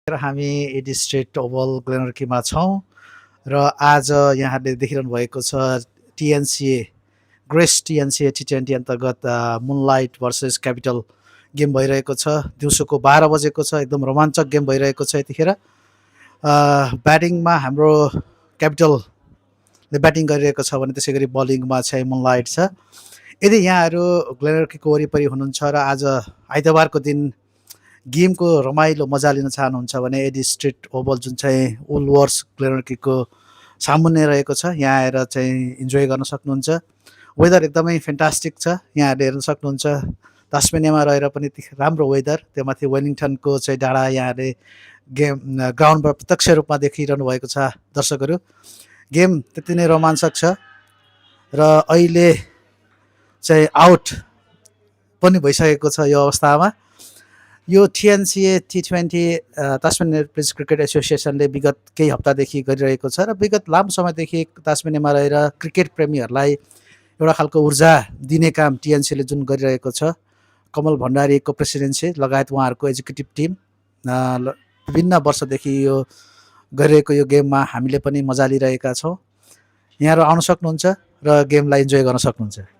र हामी AD straight oval ग्लेनर्कीमा छौँ र आज यहाँले देखिरहनु भएको छ टिएनसिए टिएनसिए T20 अन्तर्गत मुनलाइट भर्सेस क्यापिटल गेम भइरहेको छ। दिउँसोको 12 बजेको छ। एकदम रोमाञ्चक गेम भइरहेको छ यतिखेर। ब्याटिङमा हाम्रो क्यापिटलले ब्याटिङ गरिरहेको छ भने त्यसै गरी बलिङमा चाहिँ मुनलाइट छ। यदि यहाँहरू ग्लेनर्कीको वरिपरि हुनुहुन्छ र आज आइतबारको दिन गेमको रमाइलो मजा लिन चाहनुहुन्छ भने एडी स्ट्रिट ओभल जुन चाहिँ वुल्वर्स ग्लेनर्कीको सामुन्ने रहेको छ, यहाँ आएर चाहिँ इन्जोय गर्न सक्नुहुन्छ। वेदर एकदमै फ्यान्टास्टिक छ, यहाँहरूले हेर्न सक्नुहुन्छ। तास्मेनियामा रहेर पनि राम्रो वेदर, त्योमाथि वेलिङटनको चाहिँ डाँडा यहाँहरूले गेम ग्राउन्डबाट प्रत्यक्ष रूपमा देखिरहनु भएको छ दर्शकहरू। गेम त्यति नै रोमाञ्चक छ र अहिले चाहिँ आउट पनि भइसकेको छ यो अवस्थामा। यो TNCA T20 तास्मेनियन प्रिन्स क्रिकेट एसोसिएसनले विगत केही हप्तादेखि गरिरहेको छ र विगत लामो समयदेखि तास्मेनियामा रहेर क्रिकेट प्रेमीहरूलाई एउटा खालको ऊर्जा दिने काम TNCले जुन गरिरहेको छ, कमल भण्डारीको प्रेसिडेन्सी लगायत उहाँहरूको एक्जिक्युटिभ टिम विभिन्न वर्षदेखि यो गरिरहेको यो गेममा हामीले पनि मजा लिइरहेका छौँ। यहाँहरू आउन सक्नुहुन्छ र गेमलाई इन्जोय गर्न सक्नुहुन्छ।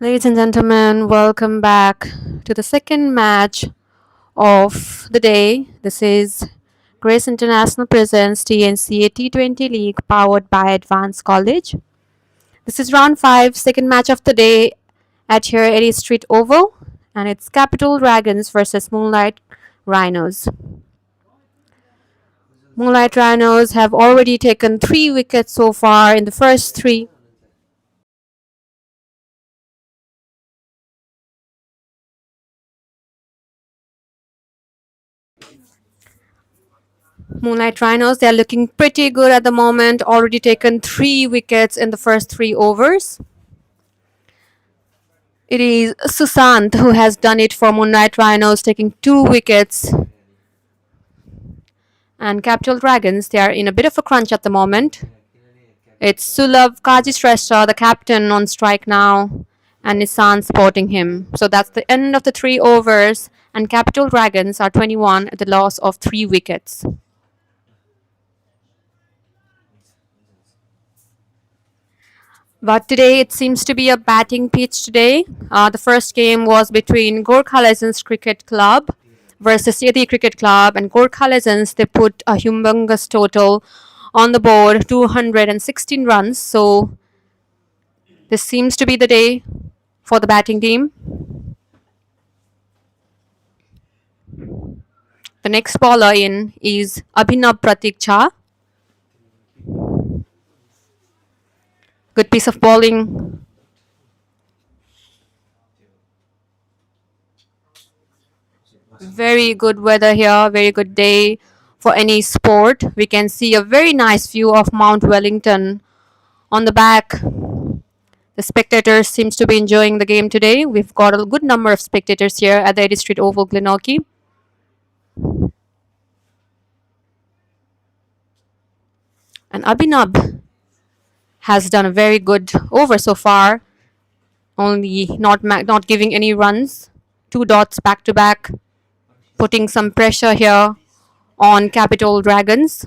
Ladies and gentlemen, welcome back to the second match of the day. This is Grace International presents TNCA T20 League powered by Advanced College. This is round 5, second match of the day at here Eddie Street Oval, and it's Capital Dragons versus Moonlight Rhinos. Moonlight Rhinos have already taken 3 wickets so far in the first 3. Moonlight Rhinos, they are looking pretty good at the moment, already taken 3 wickets in the first 3 overs. It is Susant who has done it for Moonlight Rhinos, taking 2 wickets. And Capital Dragons, they are in a bit of a crunch at the moment. It's Sulabh Kajishrestha, the captain, on strike now, and Nissan supporting him. So that's the end of the 3 overs, and Capital Dragons are 21 at the loss of 3 wickets. But today it seems to be a batting pitch today. The first game was between Gorkha Legends Cricket Club versus Yeti Cricket Club, and Gorkha Legends, they put a humongous total on the board, 216 runs. So this seems to be the day for the batting team. The next bowler in is Abhinav Pratik Jha. Good piece of bowling. Very good weather here, very good day for any sport. We can see a very nice view of Mount Wellington on the back. The spectators seems to be enjoying the game today. We've got a good number of spectators here at the Eddie Street Oval, Glenorchy. And Abhinav has done a very good over so far, only not giving any runs. 2 dots back to back, putting some pressure here on Capital Dragons.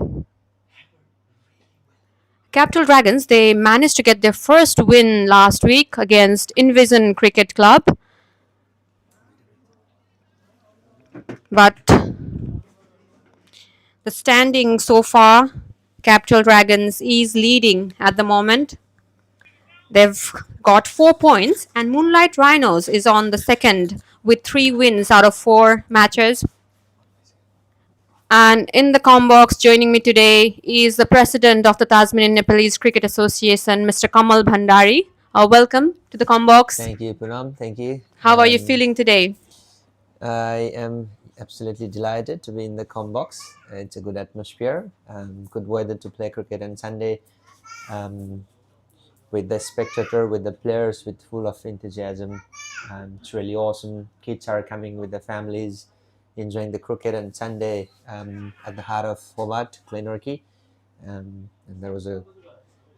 Capital Dragons, they managed to get their first win last week against Invision Cricket Club. But the standing so far, Capital Dragons is leading at the moment. They've got 4 points, and Moonlight Rhinos is on the second with 3 wins out of 4 matches. And in the com box, joining me today is the president of the Tasmanian Nepalese Cricket Association, Mr. Kamal Bhandari. Welcome to the com box. Thank you, Punam. Thank you. How are you feeling today? I am absolutely delighted to be in the com box. It's a good atmosphere, good weather to play cricket on Sunday, with the spectator, with the players, with full of enthusiasm. It's really awesome. Kids are coming with their families, enjoying the cricket on Sunday at the heart of Hobart, Glenorchy. And there was a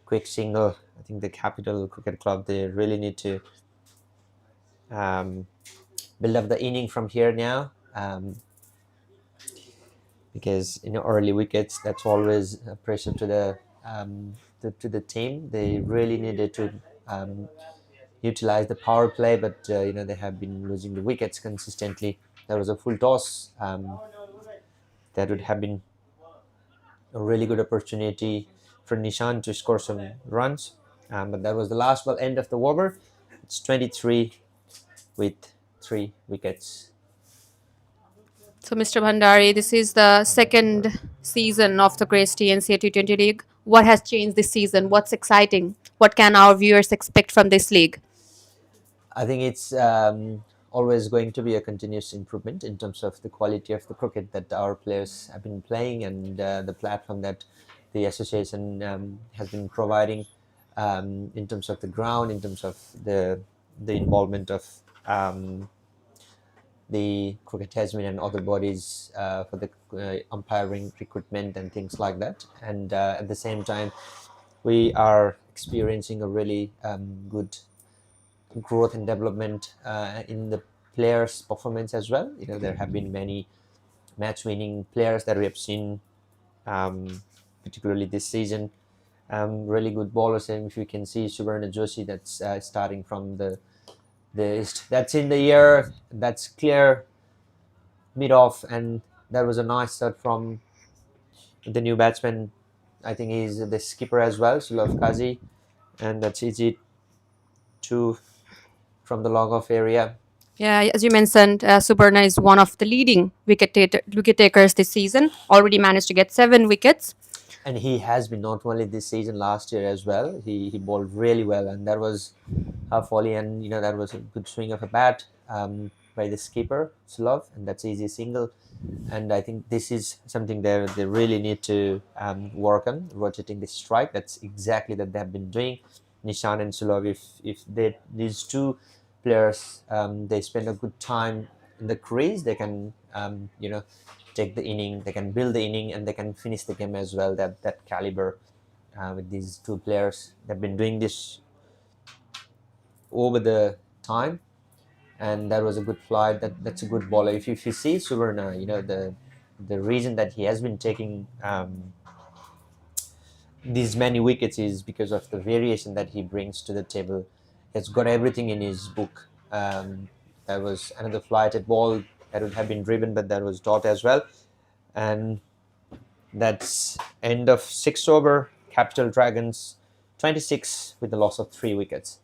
quick single. I think the Capital Cricket Club, they really need to build up the inning from here now, because early wickets, that's always a pressure to the team. They really needed to utilize the power play, but they have been losing the wickets consistently. There was a full toss, that would have been a really good opportunity for Nishan to score some runs, but that was the last ball, end of the over. It's 23 with 3 wickets. So, Mr. Bhandari, this is the second season of the Grace TNCA T20 League. What has changed this season? What's exciting? What can our viewers expect from this league? I think it's always going to be a continuous improvement in terms of the quality of the cricket that our players have been playing, and the platform that the association has been providing, in terms of the ground, in terms of the involvement of the Cricket Tasman and other bodies for the umpiring recruitment and things like that. And at the same time, we are experiencing a really good growth and development in the players' performance as well. There have been many match-winning players that we have seen, particularly this season, really good bowlers. And if you can see Subarna Joshi, that's starting from the east. That's in the air. That's clear mid off, and that was a nice start from the new batsman. I think he's the skipper as well, Sulov Kazi, and that's easy to from the log off area. Yeah, as you mentioned, Subarna is one of the leading wicket takers this season. Already managed to get 7 wickets. And he has been not only this season, last year as well. He bowled really well, and that was half volley, and that was a good swing of a bat by the skipper Sulov, and that's easy single. And I think this is something they really need to work on, rotating the strike. That's exactly that they've been doing. Nishan and Sulov, if these two players they spend a good time in the crease, they can take the inning, they can build the inning, and they can finish the game as well. That caliber with these two players, they've been doing this over the time, and that was a good flight. That's a good bowler. If you see Suvarna, the reason that he has been taking these many wickets is because of the variation that he brings to the table. He's got everything in his book. That was another flighted ball that would have been driven, but that was dot as well. And that's end of 6 over. Capital Dragons 26 with the loss of 3 wickets.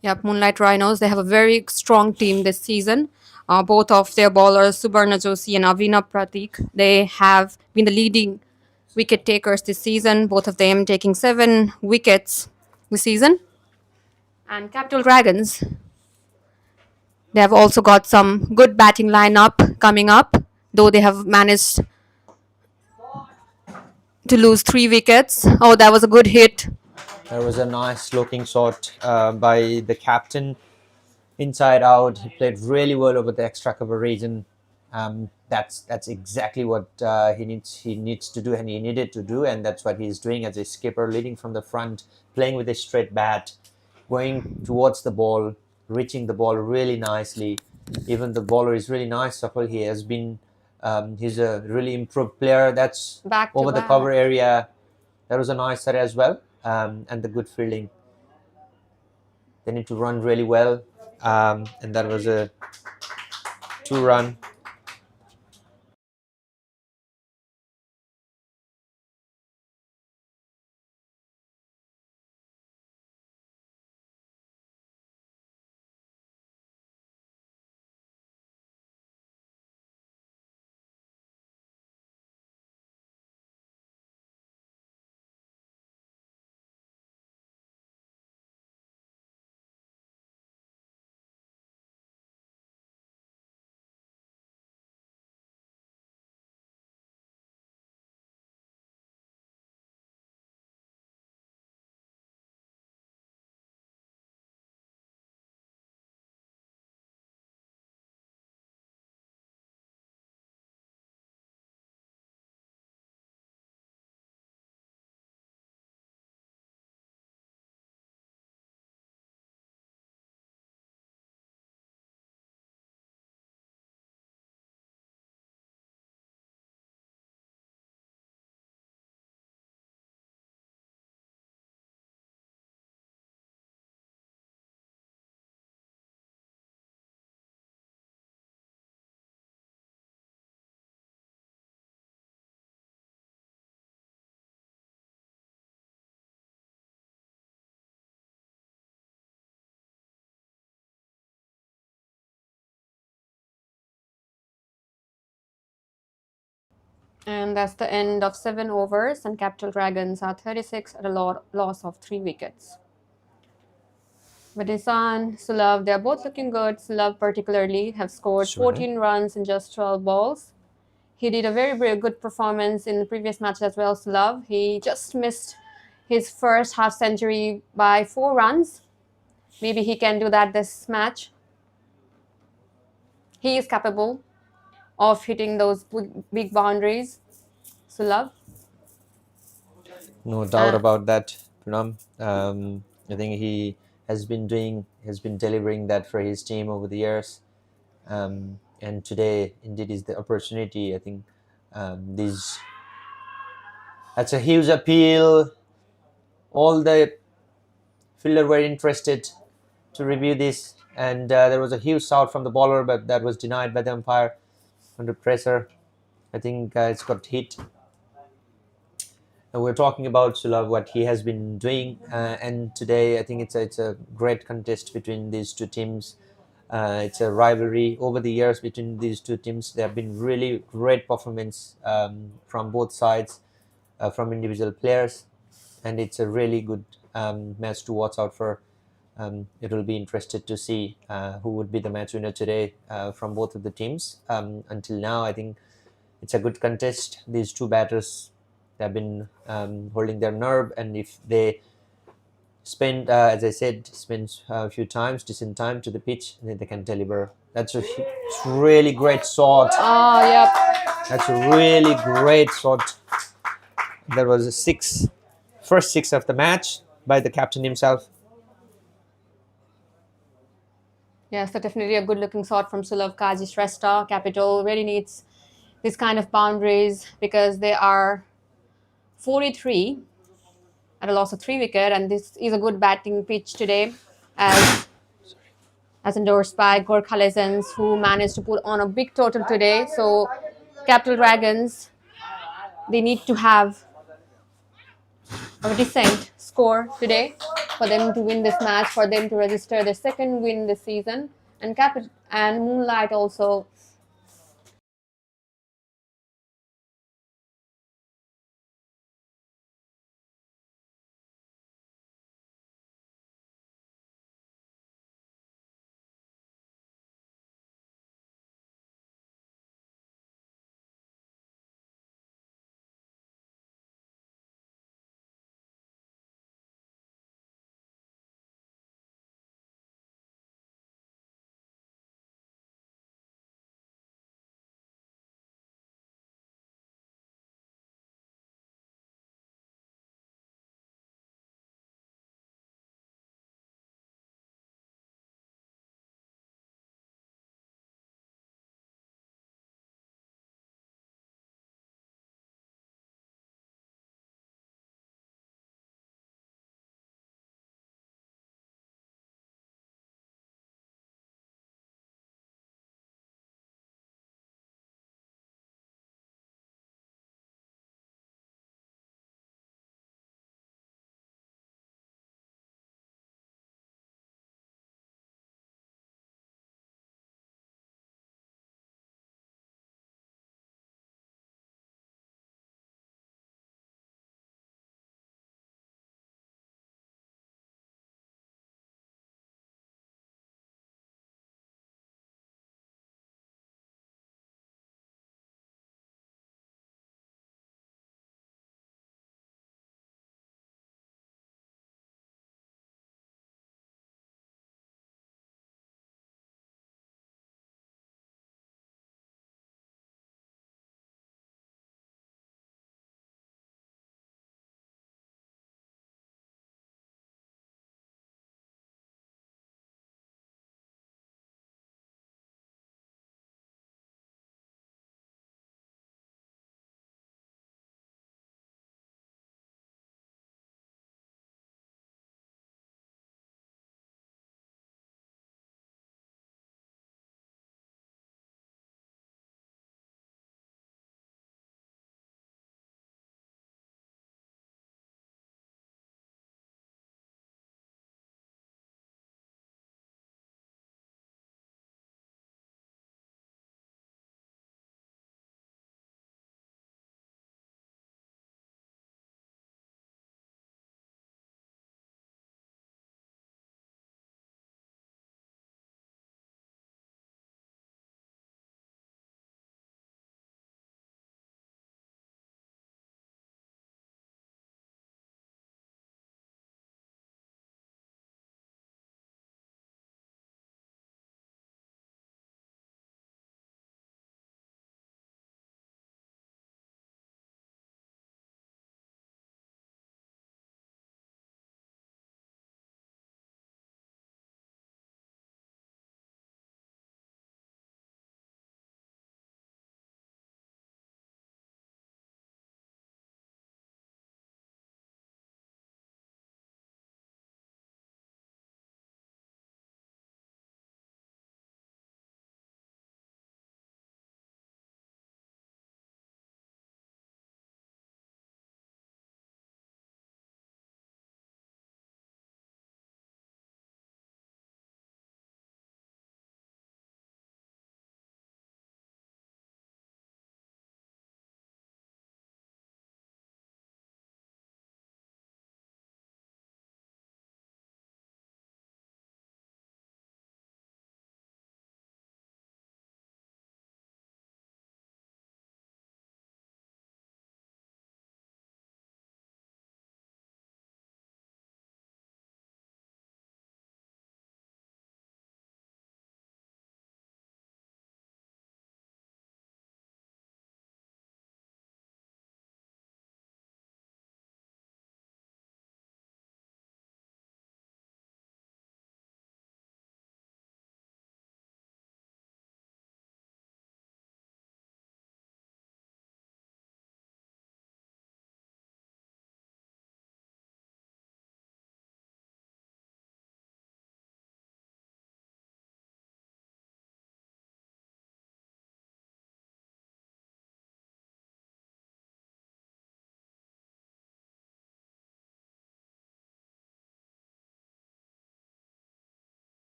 Yeah, Moonlight Rhinos, they have a very strong team this season. Both of their bowlers, Subarna Joshi and Avina Pratik, they have been the leading wicket takers this season, both of them taking 7 wickets this season. And Capital Dragons, they have also got some good batting lineup coming up, though they have managed to lose 3 wickets. Oh, that was a good hit. There was a nice looking shot by the captain, inside out. He played really well over the extra cover region. That's exactly what he needs to do, and he needed to do, and that's what he's doing as a skipper, leading from the front, playing with a straight bat, going towards the ball, reaching the ball really nicely. Even the bowler is really nice. Safal, he has been he's a really improved player. That's Back to over the back. cover area. That was a nice set as well, and the good fielding. They need to run really well, and that was a 2 run. And that's the end of 7 overs, and Capital Dragons are 36 at a loss of 3 wickets. Vadisan, Sulav, they're both looking good. Sulav particularly have scored Sure. 14 runs in just 12 balls. He did a very, very good performance in the previous match as well, Sulav. He just missed his first half century by 4 runs. Maybe he can do that this match. He is capable of hitting those big boundaries, Sulav. No doubt about that, Pranam. I think he has been delivering that for his team over the years. And today, indeed, is the opportunity. I think that's a huge appeal. all the fielder were interested to review this, and there was a huge shout from the bowler, but that was denied by the umpire under pressure. I think it's got hit. And we're talking about Sulab, what he has been doing, and today I think it's a great contest between these two teams. It's a rivalry over the years between these two teams. There have been really great performance from both sides, from individual players, and it's a really good match to watch out for. It will be interested to see who would be the match winner today from both of the teams. Until now, I think it's a good contest. These two batters have been holding their nerve, and if they spend, as I said, spend a few times, decent time to the pitch, then they can deliver. That's a really great shot. Oh, yep. That's a really great shot. There was a first six of the match by the captain himself. Yes, so definitely a good looking shot from Sulab Kaji Shrestha. Capital really needs this kind of boundaries because they are 43 at a loss of 3 wicket, and this is a good batting pitch today, as endorsed by Gorkha Legends, who managed to put on a big total today. So, Capital Dragons, they need to have a decent score today for them to win this match, for them to register their second win this season. And Moonlight also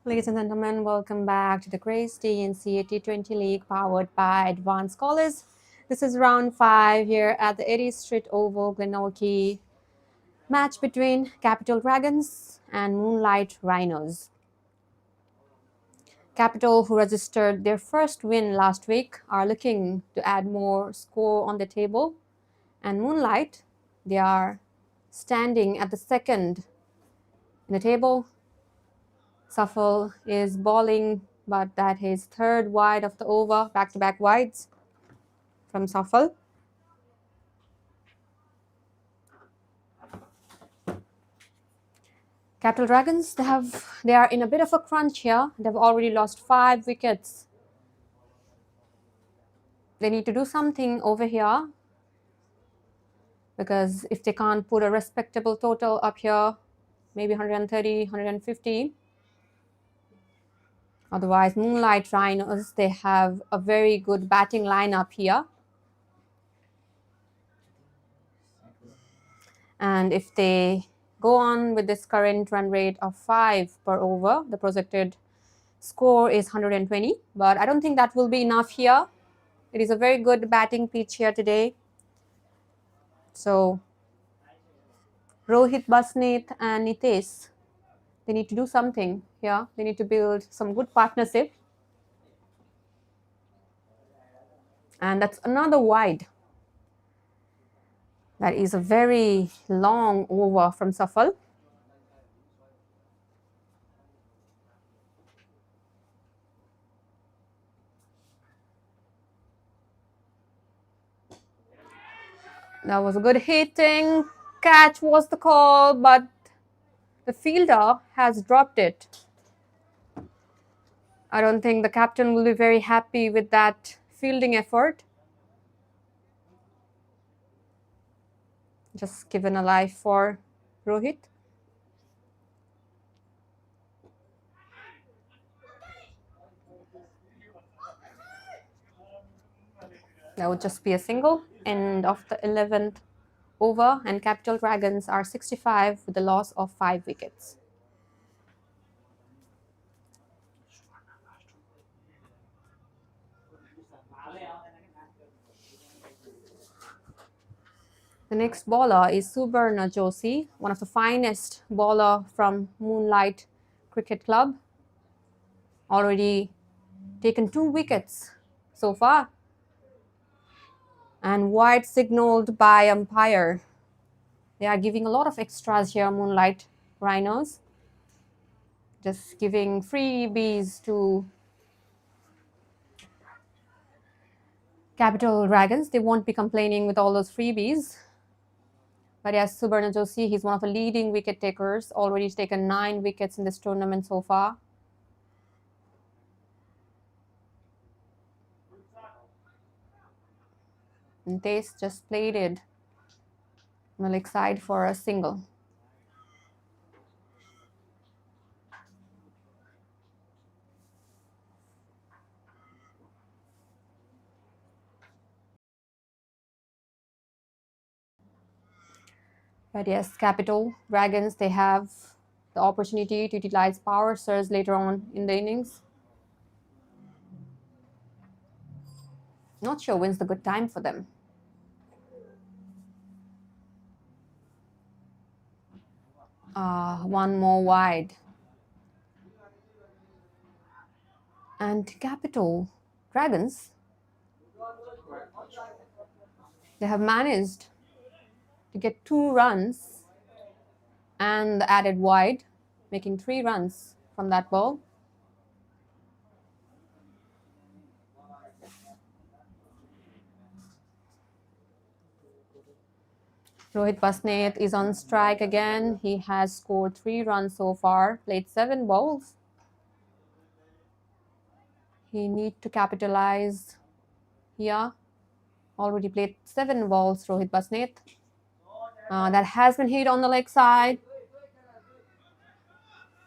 Ladies and gentlemen, welcome back to the Grace TNCA T20 League powered by Advanced College. This is round 5 here at the 80th Street Oval, Glenorchy. Match between Capital Dragons and Moonlight Rhinos. Capital, who registered their first win last week, are looking to add more score on the table. And Moonlight, they are standing at the second in the table. Suffle is bowling, but that is third wide of the over, back-to-back wides from Suffle. Capital Dragons, they are in a bit of a crunch here. They've already lost 5 wickets. They need to do something over here, because if they can't put a respectable total up here, maybe 130, 150. Otherwise, Moonlight Rhinos, they have a very good batting lineup here. And if they go on with this current run rate of 5 per over, the projected score is 120. But I don't think that will be enough here. It is a very good batting pitch here today. So Rohit, Basneet and Nitesh, they need to do something here. They need to build some good partnership. And that's another wide. That is a very long over from Suffle. That was a good hitting. Catch was the call, but the fielder has dropped it. I don't think the captain will be very happy with that fielding effort. Just given a life for Rohit. That would just be a single. End of the 11th over, and Capital Dragons are 65 with a loss of 5 wickets. The next bowler is Subarna Joshi, one of the finest bowler from Moonlight Cricket Club. Already taken 2 wickets so far. And wide signaled by umpire. They are giving a lot of extras here, Moonlight Rhinos. Just giving freebies to Capital Dragons. They won't be complaining with all those freebies. But yes, Subarna Joshi, he's one of the leading wicket takers. Already taken 9 wickets in this tournament so far. And Tace just played it on the leg side for a single. But yes, Capital Dragons, they have the opportunity to utilize power surge later on in the innings. Not sure when's the good time for them. One more wide. And Capital Dragons, they have managed to get 2 runs and the added wide, making 3 runs from that ball. Rohit Basneet is on strike again. He has scored 3 runs so far, played 7 balls. He needs to capitalize here. Already played 7 balls, Rohit Basneet. That has been hit on the leg side.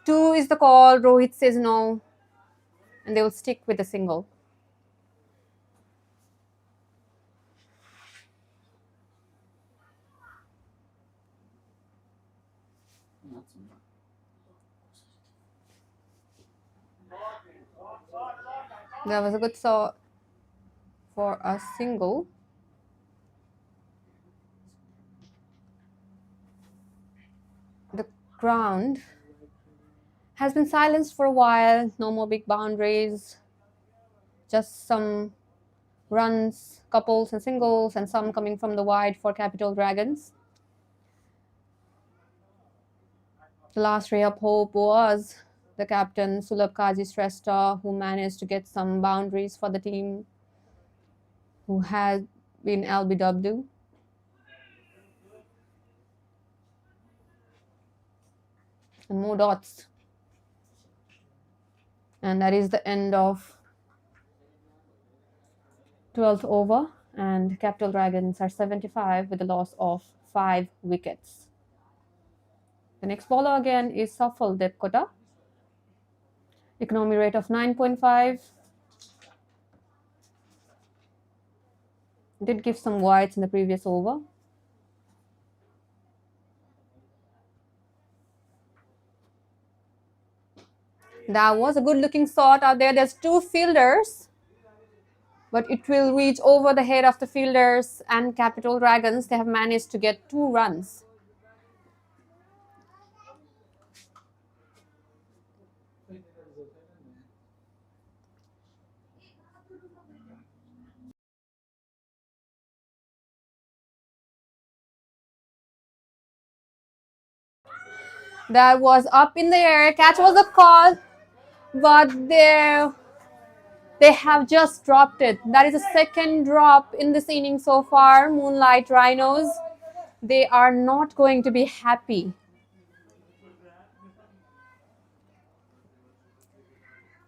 2 is the call. Rohit says no. And they will stick with the single. That was a good shot for a single. The ground has been silenced for a while. No more big boundaries. Just some runs, couples and singles, and some coming from the wide for Capital Dragons. The last ray of hope was the captain, Sulabh Kazi Shrestha, who managed to get some boundaries for the team, who had been LBW. And more dots. And that is the end of 12th over, and Capital Dragons are 75 with a loss of 5 wickets. The next bowler again is Safal Devkota. Economy rate of 9.5. Did give some wides in the previous over. That was a good looking shot out there. There's 2 fielders, but it will reach over the head of the fielders, and Capital Dragons, they have managed to get 2 runs. That was up in the air. Catch was a call, but they have just dropped it. That is the second drop in this inning so far. Moonlight Rhinos, they are not going to be happy.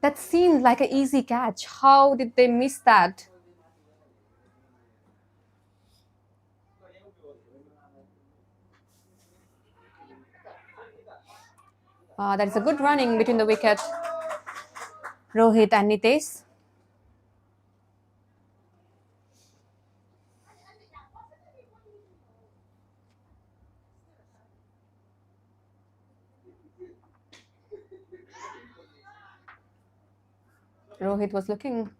That seemed like an easy catch. How did they miss that? That is a good running between the wicket. Rohit and Nitesh. Rohit was looking.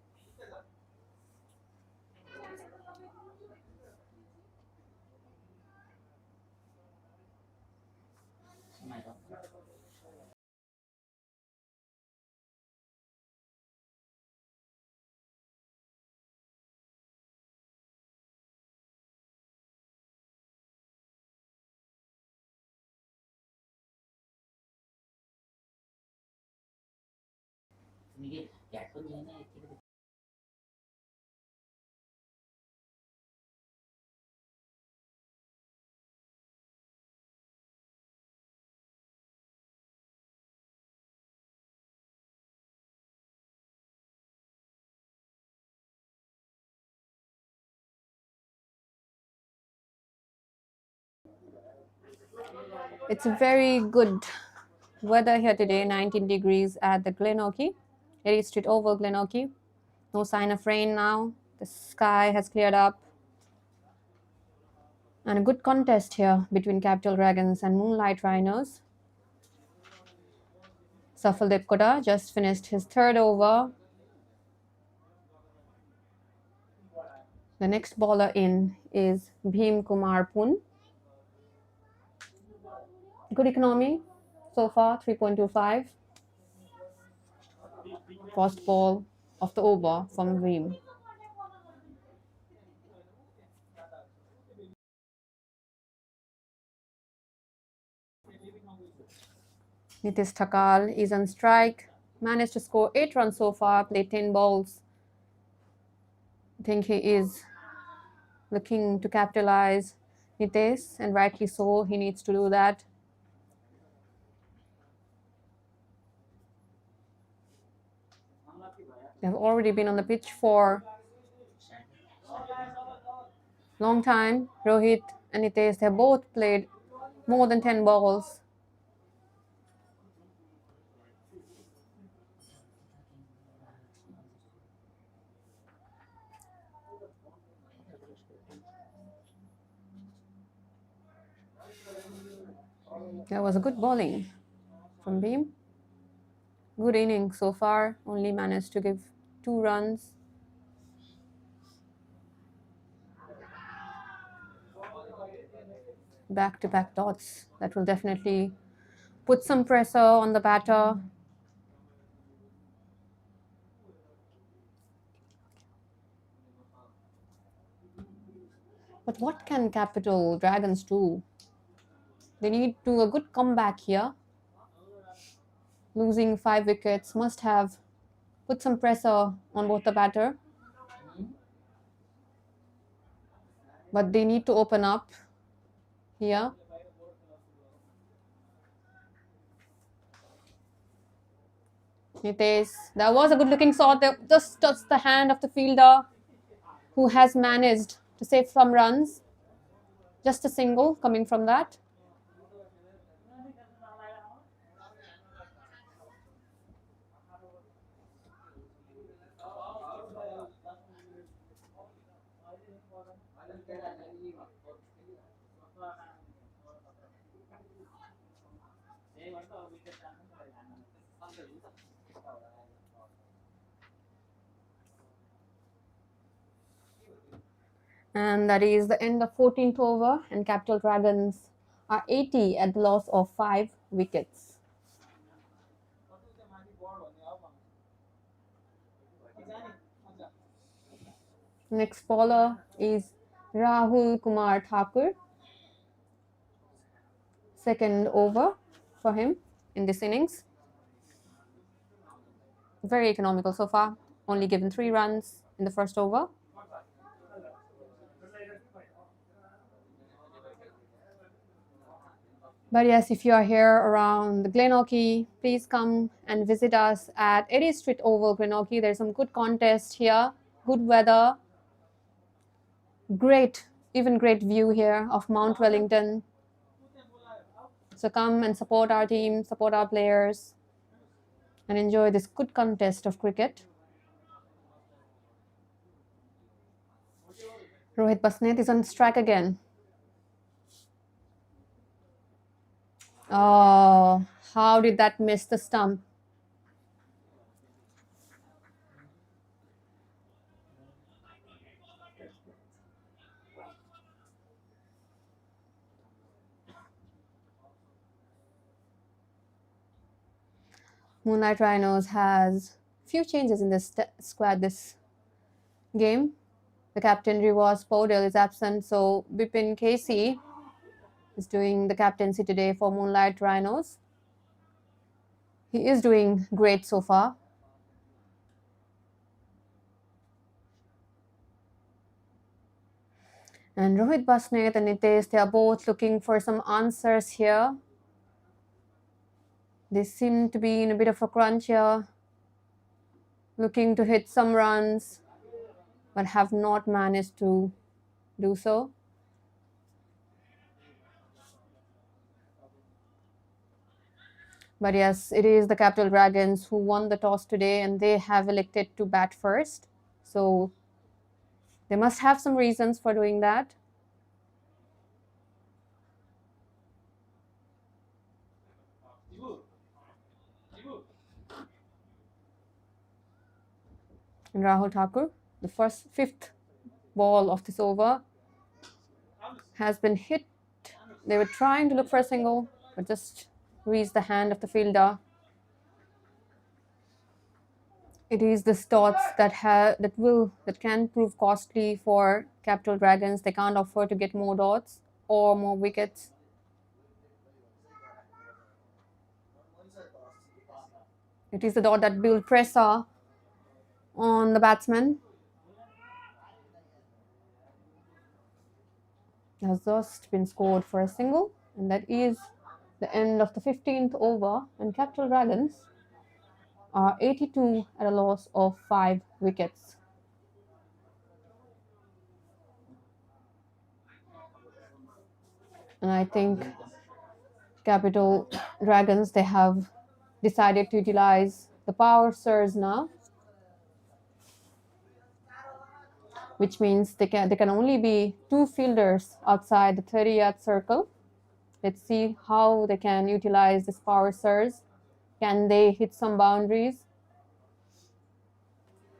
It's a very good weather here today, 19 degrees at the Glenorchy. It is Street Oval, Glenorchy. No sign of rain now. The sky has cleared up. And a good contest here between Capital Dragons and Moonlight Rhinos. Safal Devkota just finished his 3rd over. The next bowler in is Bhim Kumar Pun. Good economy so far, 3.25. First ball of the over from Bhim. Nitish Thakal is on strike. Managed to score 8 runs so far, played 10 balls. I think he is looking to capitalize Nitesh, and rightly so, he needs to do that. They have already been on the pitch for a long time. Rohit and Nitesh, they have both played more than 10 balls. That was a good bowling from Bhim. Good inning so far, only managed to give 2 runs. Back-to-back dots. That will definitely put some pressure on the batter. But what can Capital Dragons do? They need to do a good comeback here. Losing 5 wickets must have put some pressure on both the batter. But they need to open up here. Nitesh, that was a good looking shot. Just touched the hand of the fielder who has managed to save some runs. Just a single coming from that. And that is the end of 14th over, and Capital Dragons are 80 at the loss of 5 wickets. Next bowler is Rahul Kumar Thakur. Second over for him in this innings. Very economical so far. Only given 3 runs in the first over. But yes, if you are here around the Glenorchy, please come and visit us at Eddie Street Oval, Glenorchy. There's some good contest here, good weather, great view here of Mount Wellington. So come and support our team, support our players, and enjoy this good contest of cricket. Rohit Basnet is on strike again. Oh, how did that miss the stump? Moonlight Rhinos has few changes in this squad this game. The captain Rivas Podel is absent, so Bipin Casey is doing the captaincy today for Moonlight Rhinos. He is doing great so far. And Rohit Basnet and Nitesh, they are both looking for some answers here. They seem to be in a bit of a crunch here, looking to hit some runs, but have not managed to do so. But yes, it is the Capital Dragons who won the toss today, and they have elected to bat first. So they must have some reasons for doing that. And Rahul Thakur, the fifth ball of this over, has been hit. They were trying to look for a single, but just reached the hand of the fielder. It is the dots that can prove costly for Capital Dragons. They can't afford to get more dots or more wickets. It is the dot that builds pressure on the batsman. It has just been scored for a single, and that is the end of the 15th over, and Capital Dragons are 82 at a loss of 5 wickets. And I think Capital Dragons, they have decided to utilize the power surge now, which means there can only be 2 fielders outside the 30-yard circle. Let's see how they can utilize this power surge. Can they hit some boundaries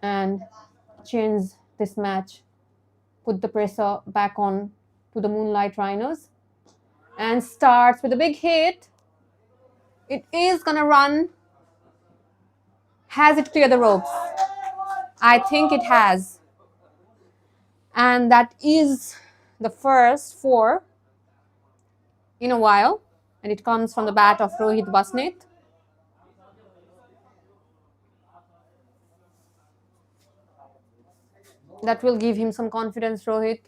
and change this match, put the pressure back on to the Moonlight Rhinos, and starts with a big hit. It is gonna run. Has it cleared the ropes? I think it has. And that is the first 4 in a while. And it comes from the bat of Rohit Basnet. That will give him some confidence, Rohit.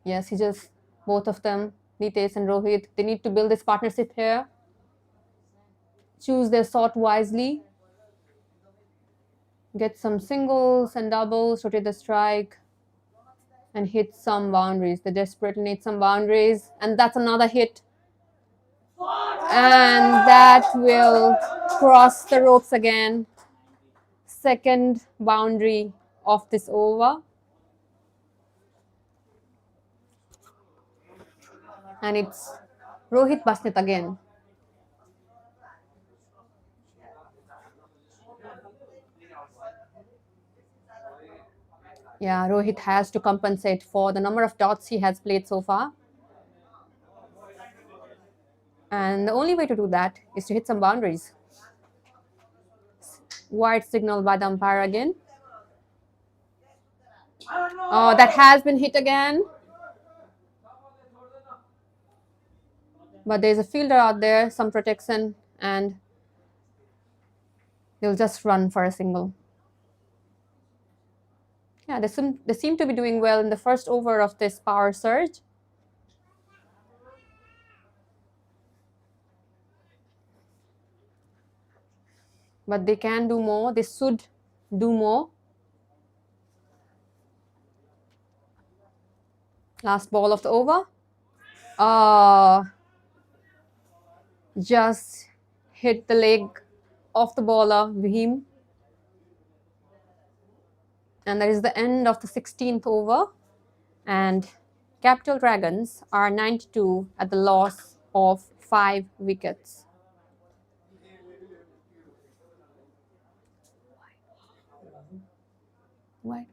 Yes, he just, both of them, Nitesh and Rohit, they need to build this partnership here. Choose their shot wisely. Get some singles and doubles, rotate the strike, and hit some boundaries. They desperately need some boundaries, and that's another hit. And that will cross the ropes again. Second boundary of this over. And it's Rohit Basnet again. Yeah, Rohit has to compensate for the number of dots he has played so far. And the only way to do that is to hit some boundaries. White signal by the umpire again. Oh, that has been hit again. But there's a fielder out there, some protection, and they'll just run for a single. Yeah, they seem to be doing well in the first over of this power surge. But they can do more. They should do more. Last ball of the over. Just hit the leg of the bowler, Vihim. And that is the end of the 16th over. And Capital Dragons are 92 at the loss of 5 wickets. Why?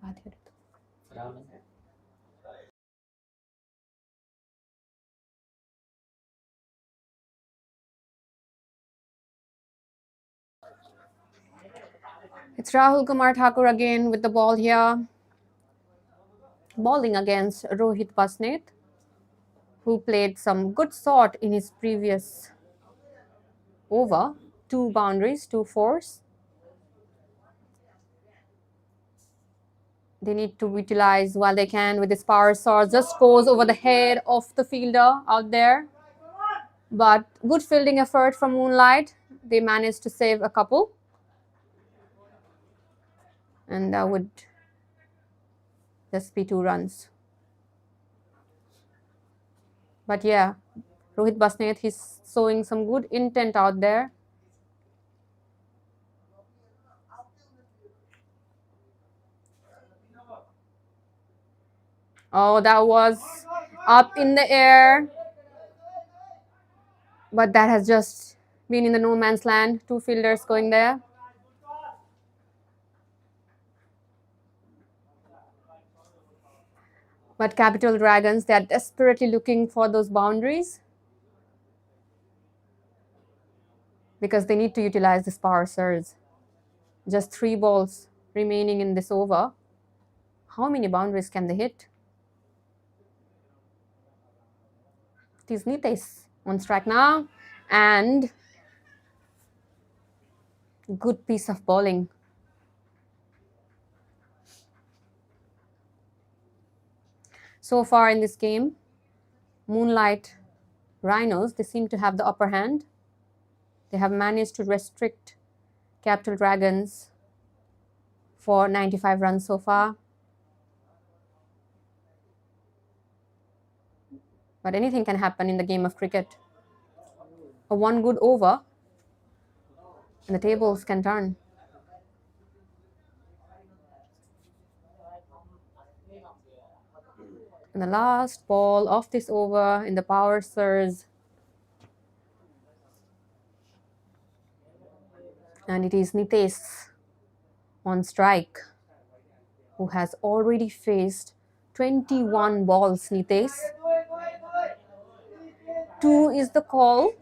It's Rahul Kumar Thakur again with the ball here. Bowling against Rohit Basnet, who played some good shot in his previous over. 2 boundaries, 2 fours. They need to utilize while they can with this power source. Just goes over the head of the fielder out there. But good fielding effort from Moonlight. They managed to save a couple. And that would just be 2 runs. But yeah, Rohit Basnet, he's showing some good intent out there. Oh, that was up in the air. But that has just been in the no man's land. 2 fielders going there. But Capital Dragons, they are desperately looking for those boundaries because they need to utilize this power surge. Just 3 balls remaining in this over. How many boundaries can they hit? It is Nitesh on strike now, and good piece of bowling. So far in this game, Moonlight Rhinos, they seem to have the upper hand. They have managed to restrict Capital Dragons for 95 runs so far. But anything can happen in the game of cricket. A 1 good over and the tables can turn. And the last ball of this over in the power surge And it is Nitesh on strike, who has already faced 21 balls. Nitesh. 2 is the call.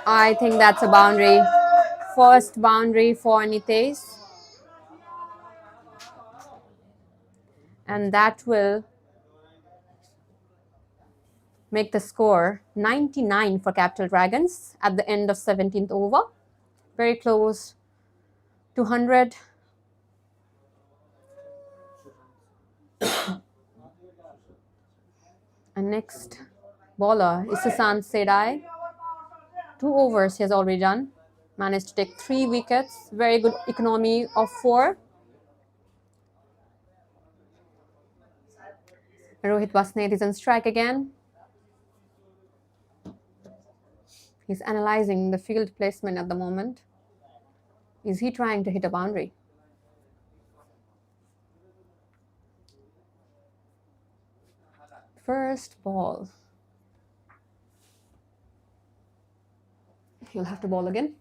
I think that's a boundary. First boundary for Nitesh. And that will make the score 99 for Capital Dragons at the end of 17th over. Very close to 100. And next bowler is Sushant Sedai. 2 overs he has already done. Managed to take 3 wickets. Very good economy of 4. Rohit Basnet is on strike again. He's analyzing the field placement at the moment. Is he trying to hit a boundary? First ball. He'll have to bowl again.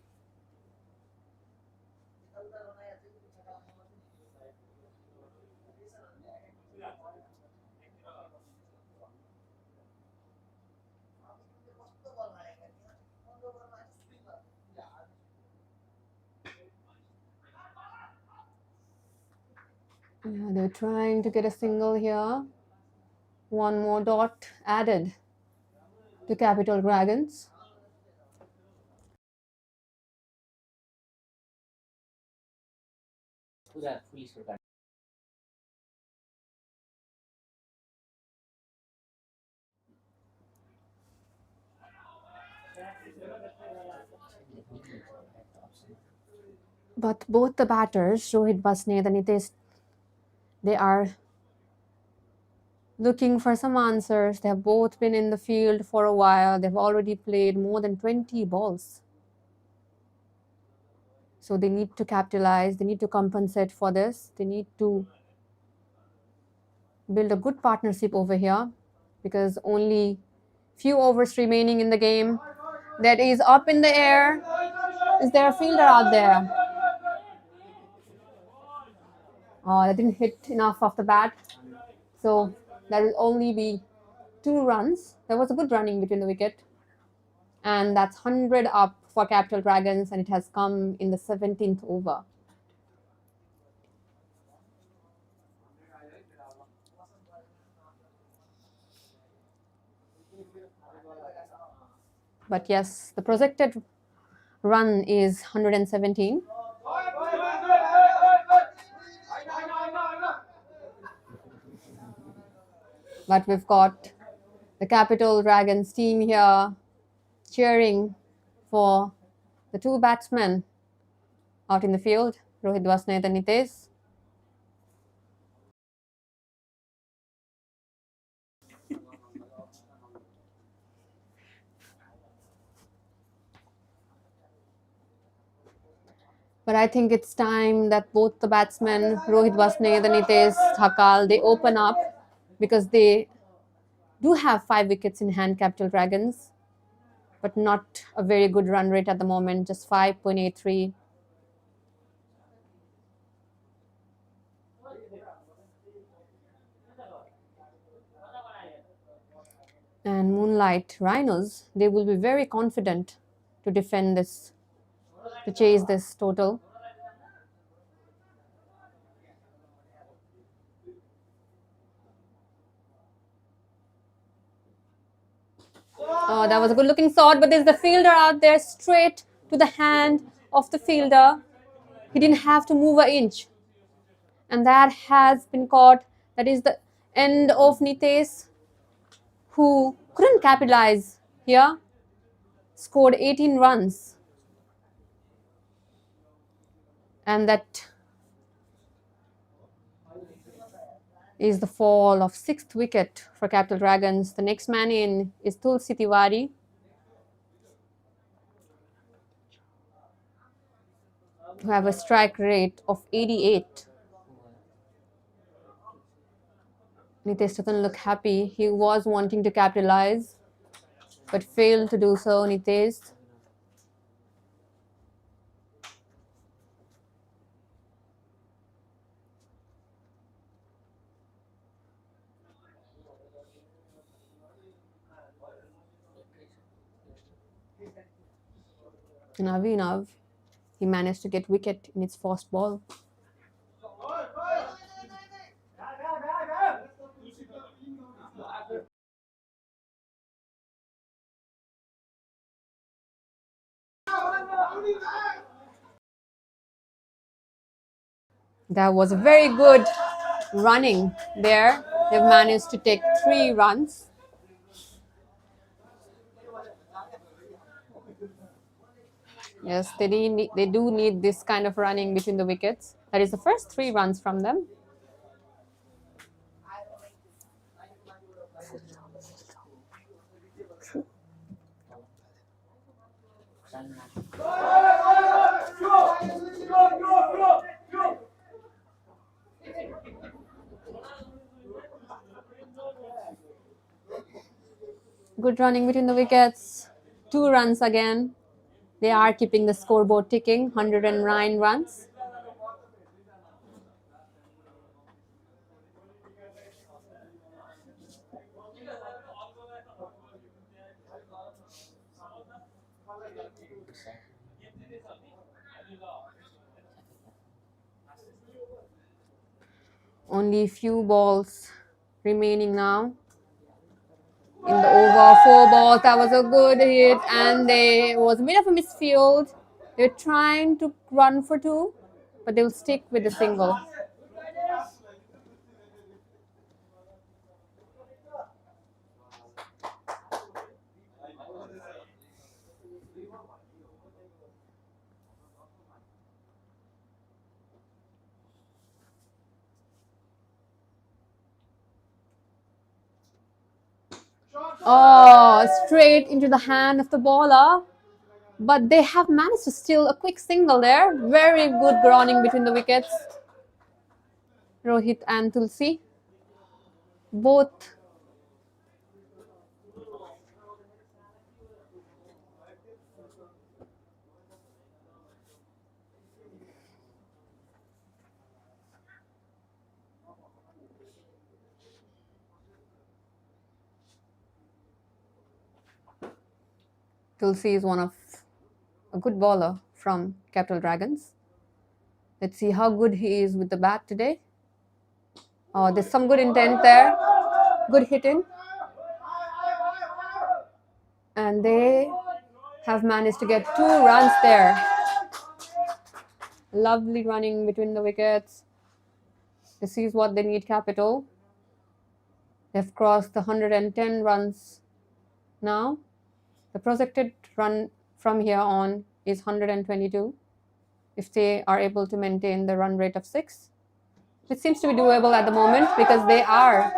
Yeah, they're trying to get a single here. One more dot added to Capital Dragons. But both the batters, Rohit Basnet and Nitesh, they are looking for some answers. They have both been in the field for a while. They've already played more than 20 balls. So they need to capitalize. They need to compensate for this. They need to build a good partnership over here, because only few overs remaining in the game. That is up in the air. Is there a fielder out there? Oh, that didn't hit enough off the bat. So there will only be 2 runs. There was a good running between the wicket. And that's 100 up for Capital Dragons, and it has come in the 17th over. But yes, the projected run is 117. But we've got the Capital Dragons team here cheering for the 2 batsmen out in the field, Rohit Basnet and Nitesh. But I think it's time that both the batsmen, Rohit Basnet and Nitesh Thakal, they open up, because they do have 5 wickets in hand, Capital Dragons, but not a very good run rate at the moment, just 5.83. And Moonlight Rhinos, they will be very confident to defend this, to chase this total. Oh, that was a good looking shot, but there's the fielder out there, straight to the hand of the fielder. He didn't have to move an inch. And that has been caught. That is the end of Nitesh, who couldn't capitalize here. Scored 18 runs. And that is the fall of 6th wicket for Capital Dragons. The next man in is Tulsi Tiwari. Who have a strike rate of 88. Nitesh doesn't look happy. He was wanting to capitalize, but failed to do so, Nitesh. And Avinav, he managed to get wicket in its first ball. That was a very good running there. They've managed to take 3 runs. Yes, they do need this kind of running between the wickets. That is the first 3 runs from them. Good running between the wickets. 2 runs again. They are keeping the scoreboard ticking. 109 runs. Only few balls remaining now. In the over, 4 balls. That was a good hit, and there was a bit of a misfield. They're trying to run for 2, but they'll stick with the single. Oh, straight into the hand of the bowler. But they have managed to steal a quick single there. Very good grounding between the wickets. Rohit and Tulsi. Both. Tulsi is one of a good bowler from Capital Dragons. Let's see how good he is with the bat today. Oh, there's some good intent there. Good hitting. And they have managed to get 2 runs there. Lovely running between the wickets. This is what they need, Capital. They've crossed the 110 runs now. The projected run from here on is 122 if they are able to maintain the run rate of 6. It seems to be doable at the moment because they are.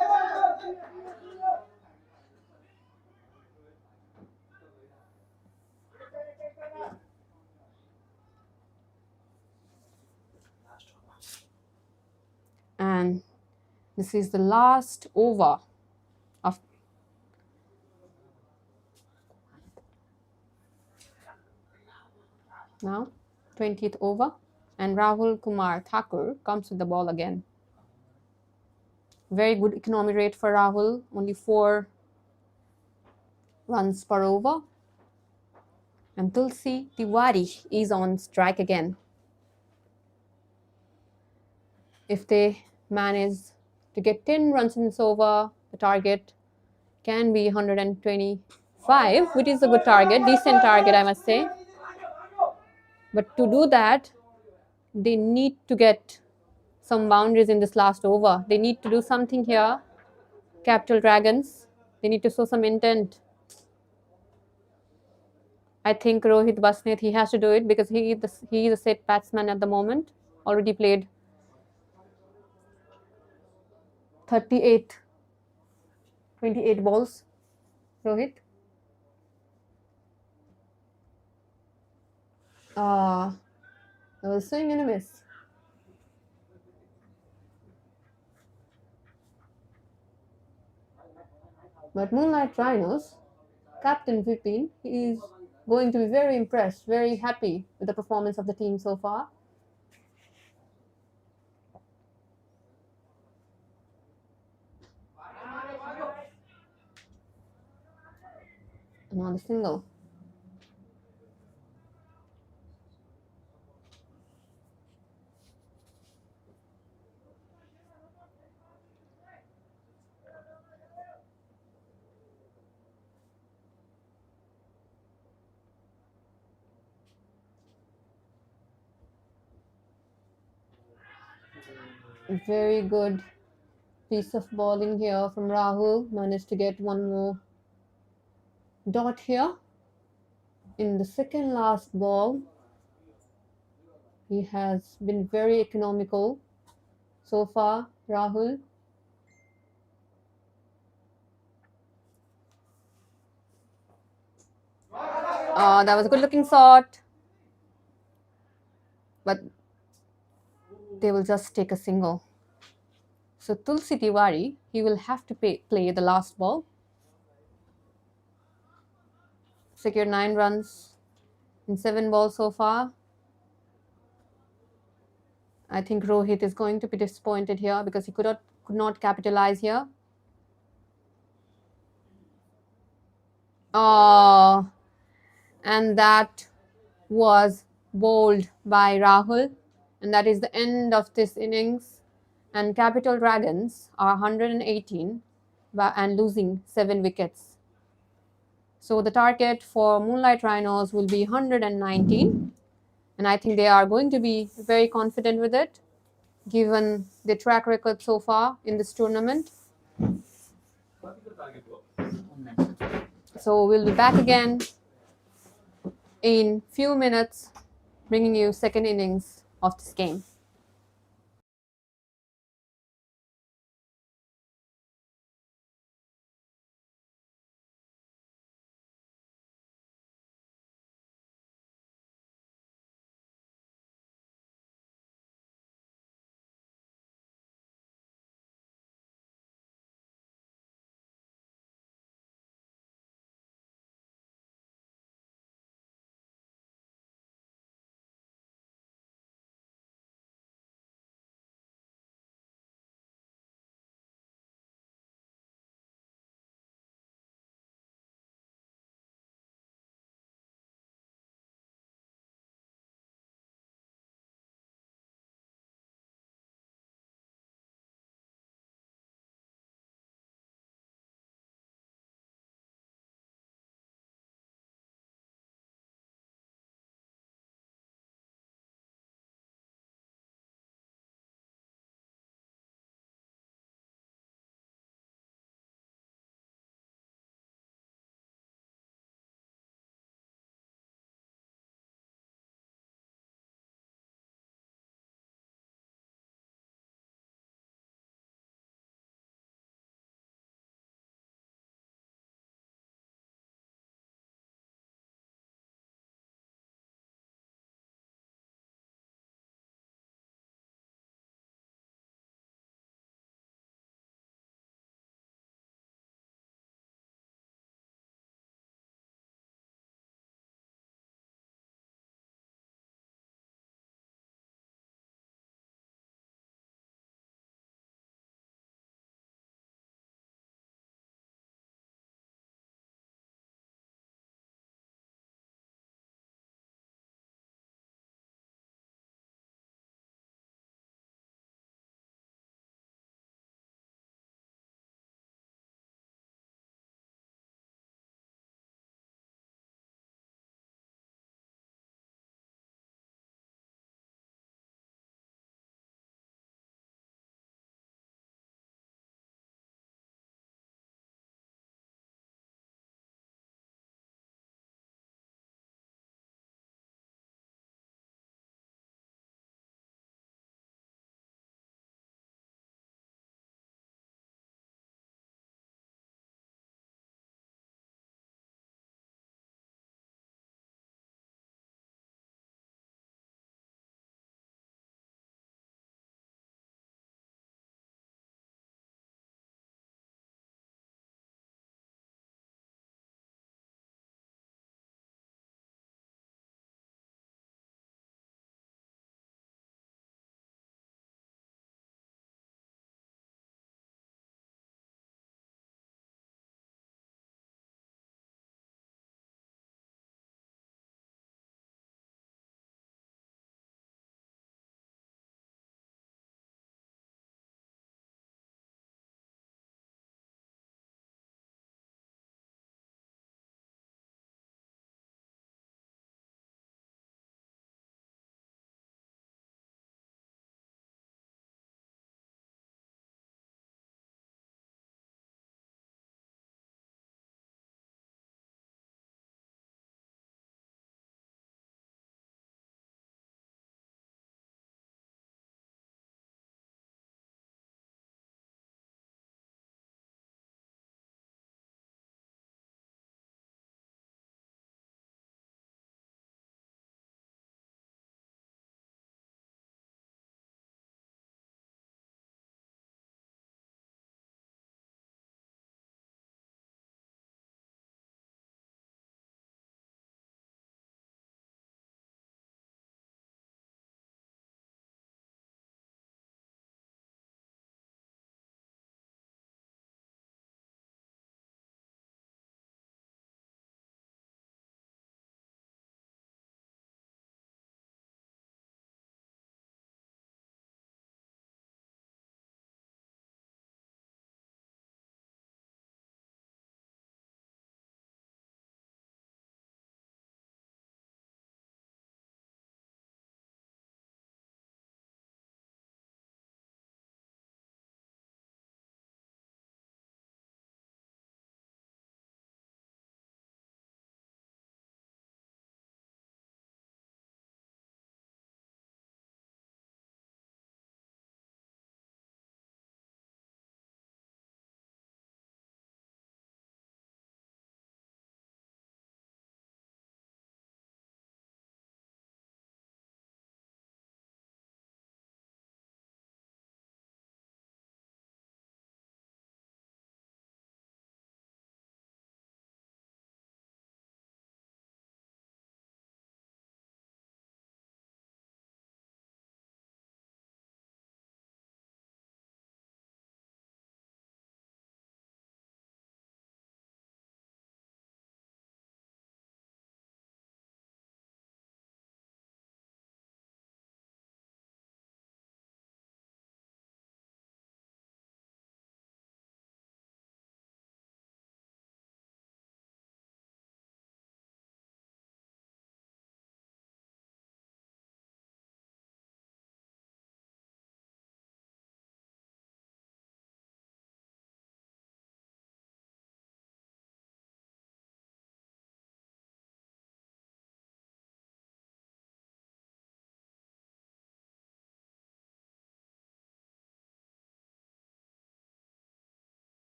And this is the last over of now, 20th over. And Rahul Kumar Thakur comes with the ball again. Very good economy rate for Rahul, only 4 runs per over. And Tulsi Tiwari is on strike again. If they manage to get 10 runs in this over, the target can be 125, which is a good target, decent target, I must say. But to do that, they need to get some boundaries in this last over. They need to do something here. Capital Dragons, they need to show some intent. I think Rohit Basnet, he has to do it because he is a set batsman at the moment. Already played 28 balls. Rohit. There was a swing and a miss. But Moonlight Rhinos, Captain Vipin, he is going to be very impressed, very happy with the performance of the team so far. And on the single. Very good piece of bowling here from Rahul. Managed to get one more dot here in the second last ball. He has been very economical so far, Rahul. That was a good looking shot, but they will just take a single. So Tulsi Tiwari, he will have to play the last ball. Secured 9 runs in 7 balls so far. I think Rohit is going to be disappointed here because he could not capitalize here. Oh, and that was bowled by Rahul, and that is the end of this innings. And Capital Dragons are 118 and losing 7 wickets. So the target for Moonlight Rhinos will be 119, and I think they are going to be very confident with it, given the track record so far in this tournament. So we'll be back again in few minutes, bringing you second innings of this game.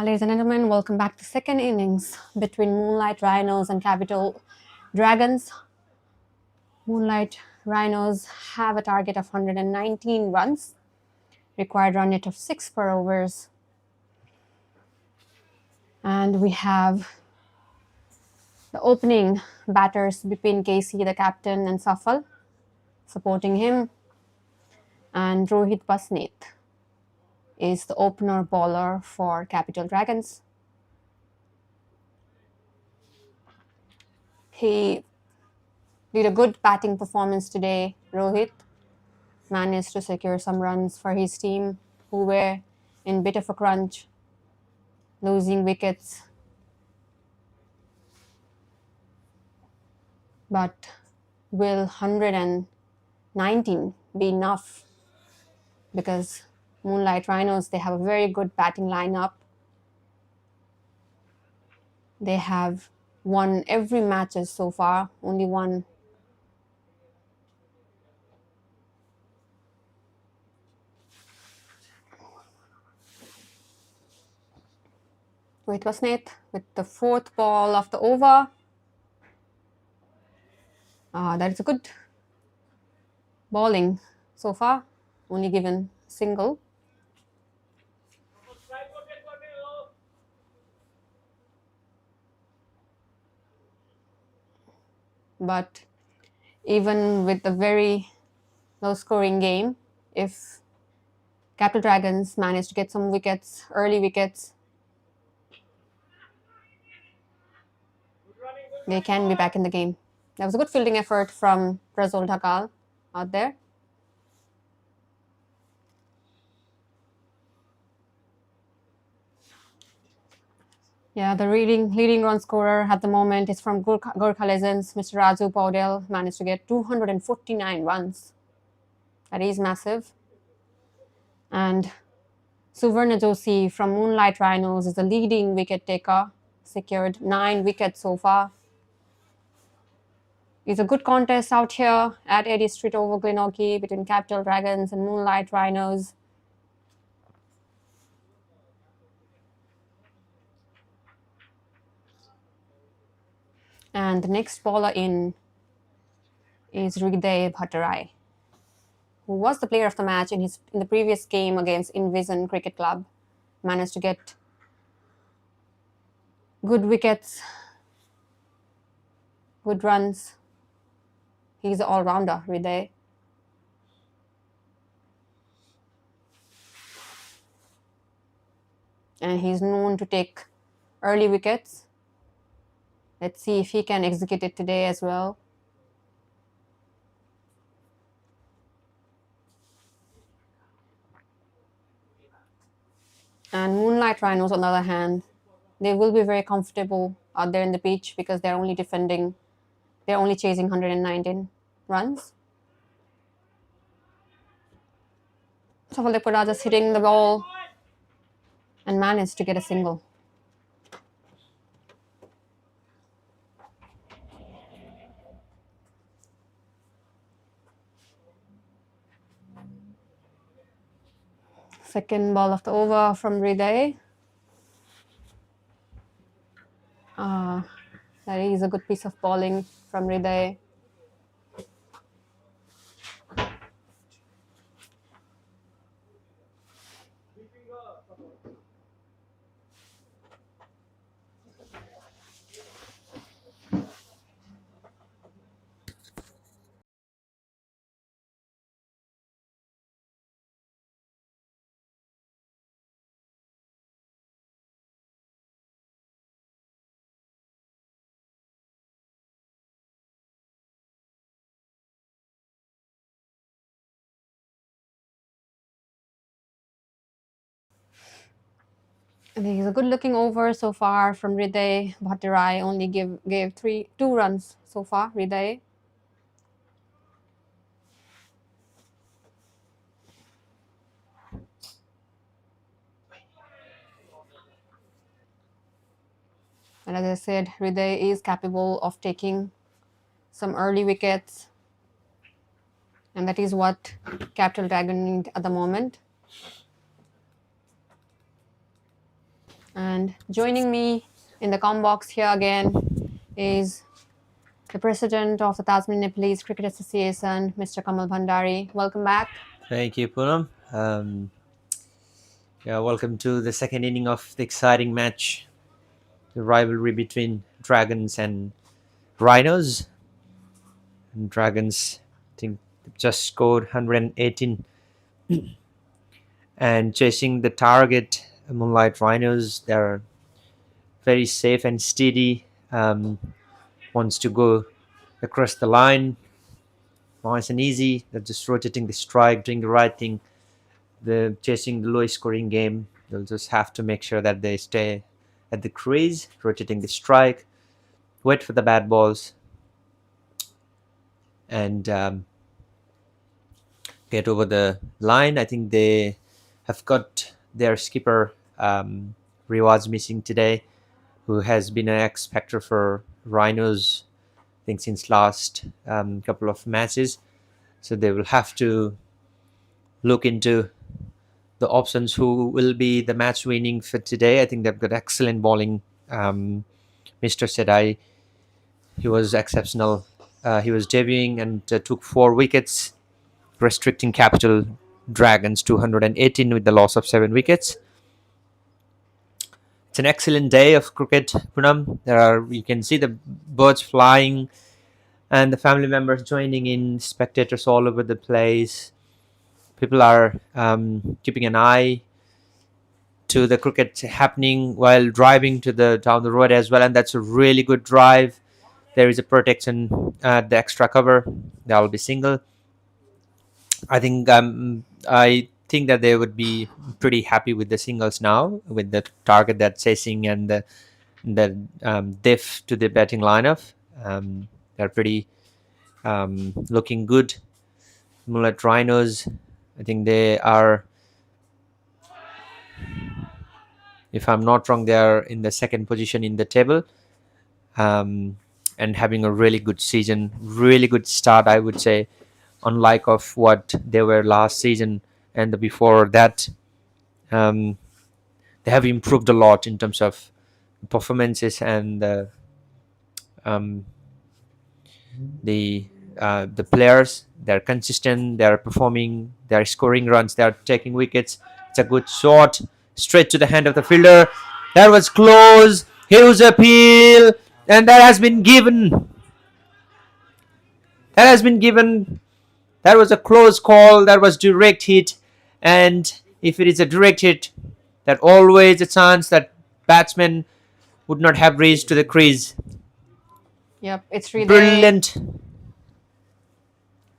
Ladies and gentlemen, welcome back to the second innings between Moonlight Rhinos and Capital Dragons. Moonlight Rhinos have a target of 119 runs, required run rate of 6 per overs. And we have the opening batters between Casey, the captain, and Safal supporting him. And Rohit Basneet is the opener bowler for Capital Dragons. He did a good batting performance today. Rohit managed to secure some runs for his team, who were in a bit of a crunch, losing wickets. But will 119 be enough? Because Moonlight Rhinos, they have a very good batting lineup. They have won every matches so far, only one. Rohit Basneet with the 4th ball of the over. That is a good bowling so far, only given single. But even with a very low scoring game, if Capital Dragons manage to get some wickets, early wickets, they can be back in the game. That was a good fielding effort from Razul Dhakal out there. Yeah, the leading run scorer at the moment is from Gorkha Legends. Mr. Raju Paudel managed to get 249 runs. That is massive. And Suvarna Joshi from Moonlight Rhinos is the leading wicket taker, secured 9 wickets so far. It's a good contest out here at Eddie Street over Glenorchy between Capital Dragons and Moonlight Rhinos. And the next bowler in is Hriday Bhattarai, who was the player of the match in the previous game against Invision Cricket Club. Managed to get good wickets, good runs. He's an all-rounder, Hriday. And he's known to take early wickets. Let's see if he can execute it today as well. And Moonlight Rhinos, on the other hand, they will be very comfortable out there in the pitch because they're only chasing 119 runs. Safal Depoda just hitting the ball and managed to get a single. Second ball of the over from Hriday. That is a good piece of bowling from Hriday. I think it's a good looking over so far from Hriday. Bhattarai only gave 2 runs so far, Hriday. And as I said, Hriday is capable of taking some early wickets. And that is what Capital Dragon need at the moment. And joining me in the com box here again is the president of the Tasmanian Nepalese Cricket Association, Mr. Kamal Bhandari. Welcome back. Thank you, Poonam. Welcome to the second inning of the exciting match, the rivalry between Dragons and Rhinos. And Dragons, I think, just scored 118, and chasing the target. Moonlight Rhinos, they're very safe and steady. Wants to go across the line, nice and easy. They're just rotating the strike, doing the right thing. They're chasing the low scoring game. They'll just have to make sure that they stay at the crease, rotating the strike, wait for the bad balls, and get over the line. I think they have got their skipper Riwaz missing today, who has been an X factor for Rhinos, I think, since last couple of matches. So they will have to look into the options who will be the match winning for today. I think they've got excellent bowling. Mr. Sedai, he was exceptional. He was debuting and took 4 wickets, restricting Capital Dragons to 118 with the loss of 7 wickets. It's an excellent day of cricket, Punam. You can see the birds flying and the family members joining in, spectators all over the place. People are keeping an eye to the cricket happening while driving down the road as well, and that's a really good drive. There is a protection at the extra cover. That will be single. I think that they would be pretty happy with the singles now, with the target that's chasing and the diff to the batting lineup. They're pretty looking good. Moonlight Rhinos, I think they are, if I'm not wrong, they are in the second position in the table, and having a really good season, really good start, I would say, unlike of what they were last season and the before that. They have improved a lot in terms of performances and the players. They're consistent, they're performing, they're scoring runs, they're taking wickets. It's a good shot straight to the hand of the fielder. That was close. Huge appeal, and that has been given. That was a close call. That was direct hit, and if it is a direct hit, that always a chance that batsman would not have reached to the crease. Yep, it's Hriday. Brilliant.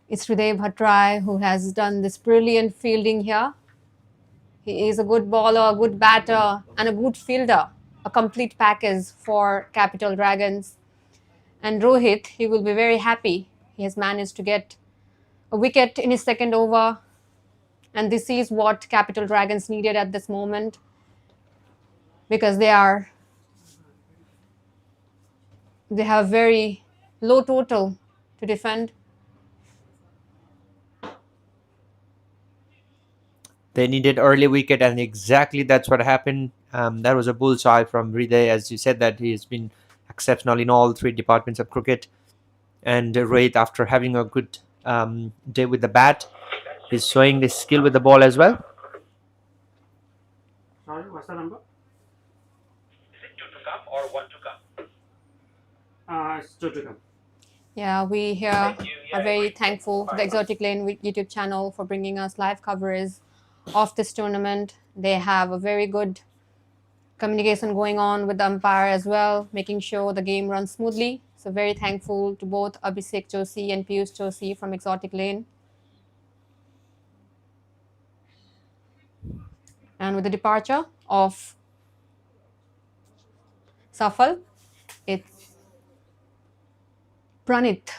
It's Hriday Bhattrai who has done this brilliant fielding here. He is a good bowler, a good batter, and a good fielder. A complete package for Capital Dragons. And Rohit, he will be very happy. He has managed to get a wicket in his second over. And this is what Capital Dragons needed at this moment, because they have very low total to defend. They needed early wicket, and exactly that's what happened. That was a bullseye from Hriday, as you said, that he has been exceptional in all 3 departments of cricket. And Rohit, after having a good day with the bat, is showing the skill with the ball as well. Sorry, what's the number? Is it 2 to come or 1 to come? It's 2 to come. Yeah, we here are very thankful to the Exotic Lane YouTube channel for bringing us live coverage of this tournament. They have a very good communication going on with the umpire as well, making sure the game runs smoothly. So very thankful to both Abhishek Joshi and Piyush Joshi from Exotic Lane. And with the departure of Safal, it's Pranit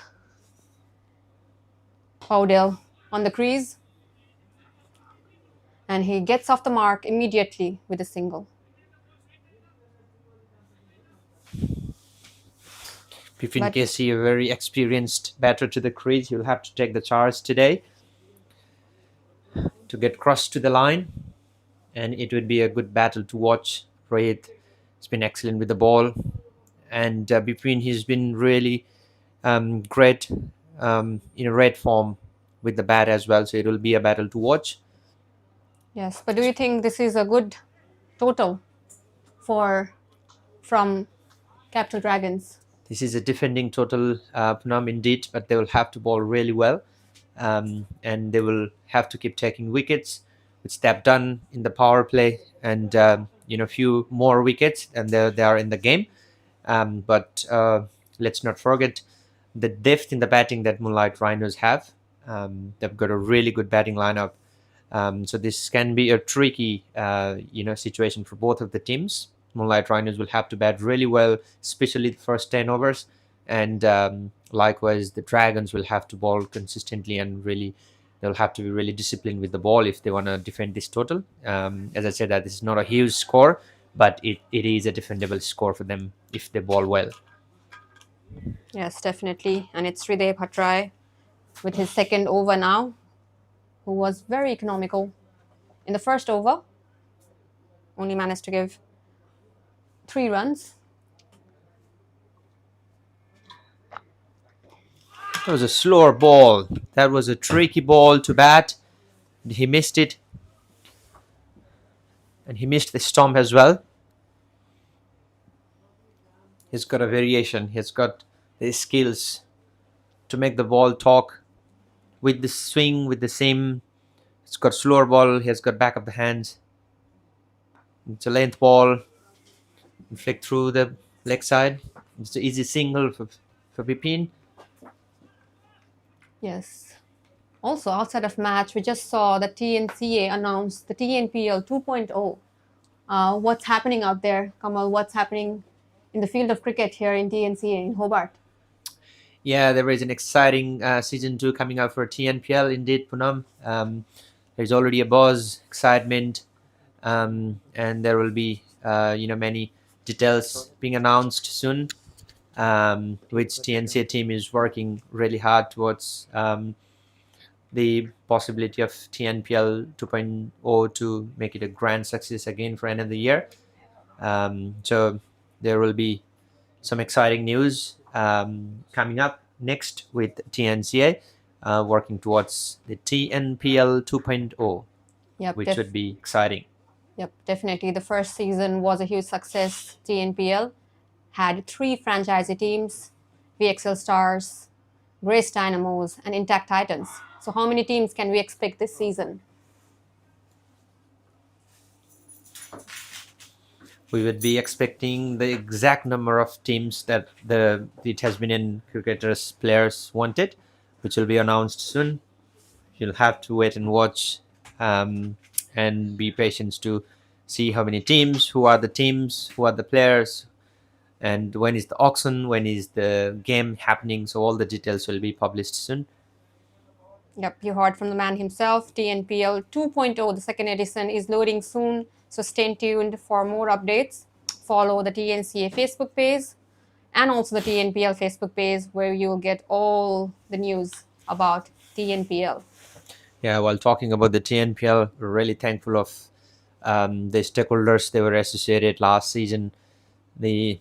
Paudel on the crease. And he gets off the mark immediately with a single. If in case he a very experienced batter to the crease, he'll have to take the charge today to get crossed to the line, and it would be a good battle to watch Rohit has been excellent with the ball, and between he's been really great in a red form with the bat as well. So it will be a battle to watch. Yes, but do you think this is a good total from Capital Dragons? This is a defending total, Punam, indeed, but they will have to bowl really well, and they will have to keep taking wickets, which they've done in the power play, and few more wickets, and they are in the game. But let's not forget the depth in the batting that Moonlight Rhinos have. They've got a really good batting lineup. So this can be a tricky, situation for both of the teams. Moonlight Rhinos will have to bat really well, especially the first 10 overs. And likewise, the Dragons will have to bowl consistently, and really, they'll have to be really disciplined with the ball if they want to defend this total. As I said, that this is not a huge score, but it is a defendable score for them if they bowl well. Yes, definitely. And it's Hriday Bhattrai with his second over now, who was very economical. In the first over, only managed to give 3 runs. That was a slower ball. That was a tricky ball to bat. He missed it. And he missed the stump as well. He's got a variation. He's got the skills to make the ball talk with the swing, with the same. He's got slower ball. He's got back of the hands. It's a length ball. Flick through the leg side. It's an easy single for Bipin. Yes. Also, outside of match, we just saw the TNCA announce the TNPL 2.0. What's happening out there, Kamal? What's happening in the field of cricket here in TNCA in Hobart? Yeah, there is an exciting season 2 coming out for TNPL. Indeed, Punam. There's already a buzz, excitement, and there will be many details being announced soon, which TNCA team is working really hard towards the possibility of TNPL 2.0 to make it a grand success again for another year. So there will be some exciting news coming up next with TNCA working towards the TNPL 2.0, Yep, which would be exciting. Yep, definitely. The first season was a huge success. TNPL had 3 franchisee teams: VXL Stars, Grace Dynamos, and Intact Titans. So how many teams can we expect this season? We would be expecting the exact number of teams that the Tasmanian cricketers players wanted, which will be announced soon. You'll have to wait and watch and be patient to see how many teams, who are the players, and when is the auction, when is the game happening. So all the details will be published soon. Yep, you heard from the man himself. TNPL 2.0, the second edition, is loading soon. So stay tuned for more updates. Follow the TNCA Facebook page and also the TNPL Facebook page, where you'll get all the news about TNPL. Yeah, while talking about the TNPL, we're really thankful of the stakeholders they were associated last season. The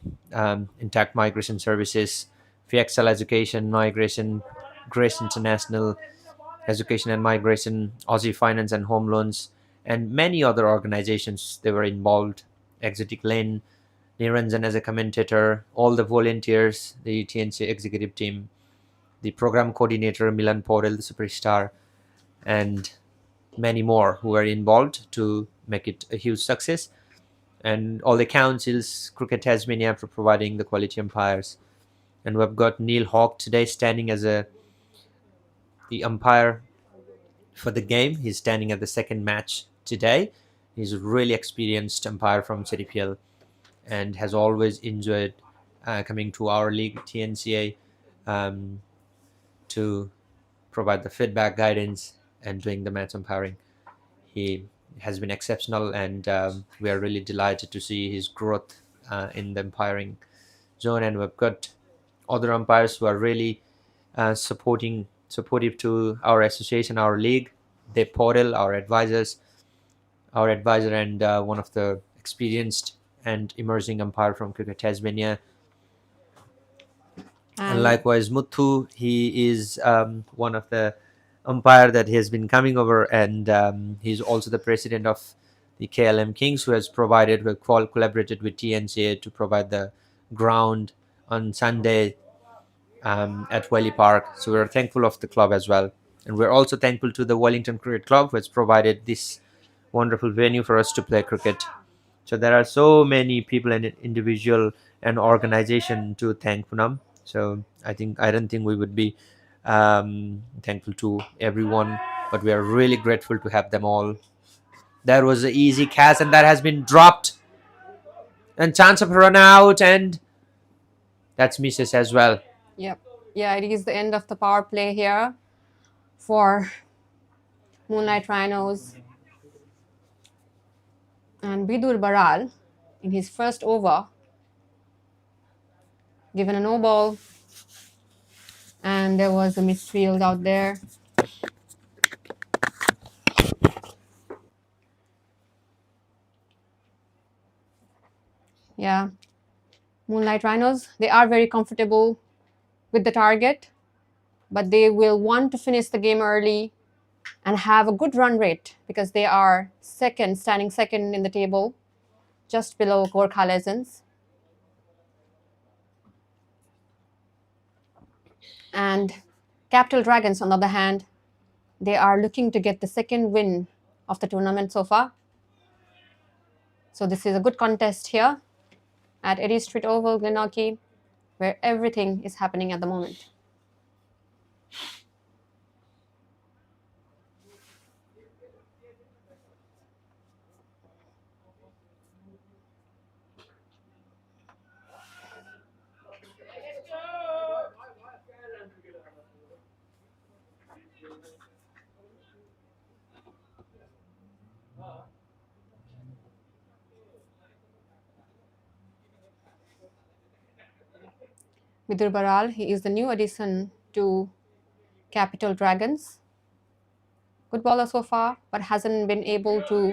Intact Migration Services, VXL Education, Migration, Grace International, Education and Migration, Aussie Finance and Home Loans, and many other organizations they were involved. Exotic Lane, Niranjan as a commentator, all the volunteers, the TNC executive team, the program coordinator Milan Porel, the superstar, and many more who were involved to make it a huge success. And all the councils, Cricket Tasmania, for providing the quality umpires. And we've got Neil Hawke today standing as the umpire for the game. He's standing at the second match today. He's a really experienced umpire from CDPL and has always enjoyed coming to our league, TNCA, to provide the feedback, guidance, and doing the match umpiring. He has been exceptional, and we are really delighted to see his growth in the umpiring zone. And we've got other umpires who are really supportive to our association, our league. Dave Portal, our advisor, and one of the experienced and emerging umpire from Cricket Tasmania. And likewise, Muthu, he is one of the umpire that has been coming over, and he's also the president of the KLM Kings, who has collaborated with TNCA to provide the ground on Sunday at Whaley Park. So we're thankful of the club as well. And we're also thankful to the Wellington Cricket Club, who has provided this wonderful venue for us to play cricket. So there are so many people and individual and organization to thank, Punam. So I don't think we would be thankful to everyone, but we are really grateful to have them all. That was an easy catch, and that has been dropped. And chance of a run out, and that's misses as well. Yep. Yeah, it is the end of the power play here for Moonlight Rhinos. And Bidur Baral, in his first over, given a no ball, and there was a misfield out there. Yeah, Moonlight Rhinos, they are very comfortable with the target, but they will want to finish the game early and have a good run rate because they are standing second in the table, just below Gorkha Legends. And Capital Dragons, on the other hand, they are looking to get the second win of the tournament so far. So this is a good contest here at Eddie Street Oval, Glenorchy, where everything is happening at the moment. Vidur Baral, he is the new addition to Capital Dragons. Good bowler so far, but hasn't been able to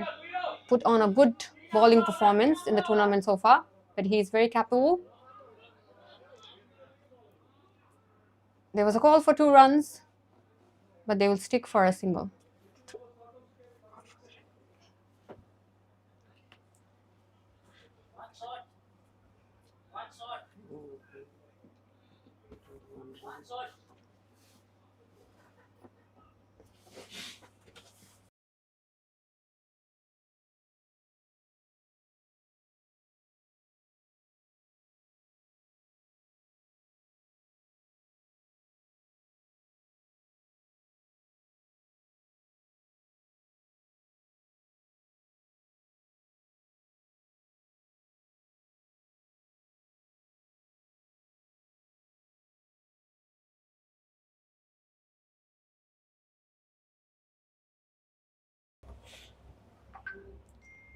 put on a good bowling performance in the tournament so far. But he is very capable. There was a call for 2 runs, but they will stick for a single.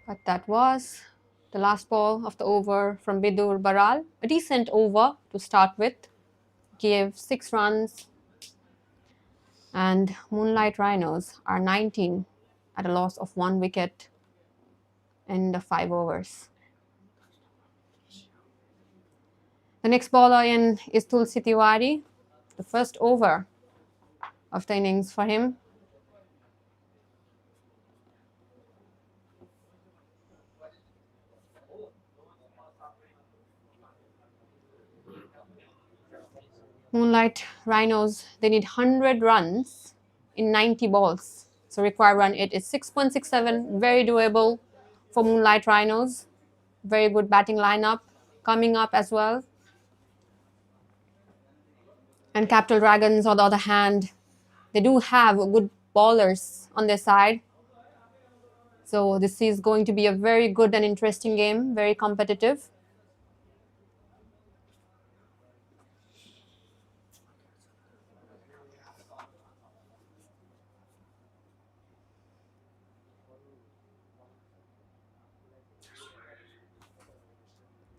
But that was the last ball of the over from Bidur Baral. A decent over to start with. Gave 6 runs. And Moonlight Rhinos are 19 at a loss of 1 wicket in the 5 overs. The next bowler in is Tulsi Tiwari. The first over of the innings for him. Moonlight Rhinos, they need 100 runs in 90 balls. So required run rate is 6.67, very doable for Moonlight Rhinos. Very good batting lineup coming up as well. And Capital Dragons, on the other hand, they do have good bowlers on their side. So this is going to be a very good and interesting game, very competitive.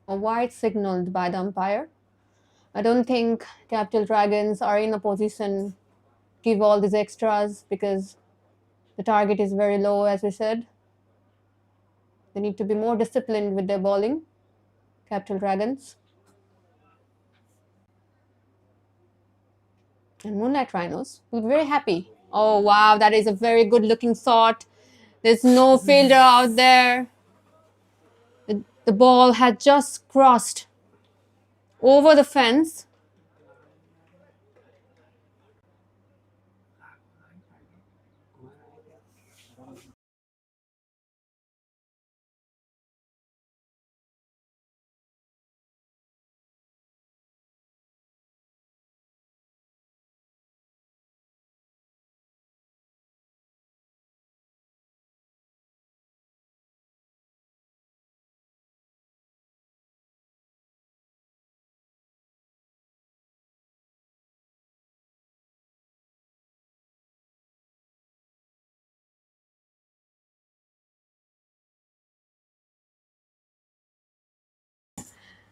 A wide signaled by the umpire. I don't think Capital Dragons are in a position to give all these extras because the target is very low, as we said. They need to be more disciplined with their bowling. Capital Dragons. And Moonlight Rhinos will be very happy. Oh wow, that is a very good looking shot. There's no fielder out there. The ball had just crossed over the fence.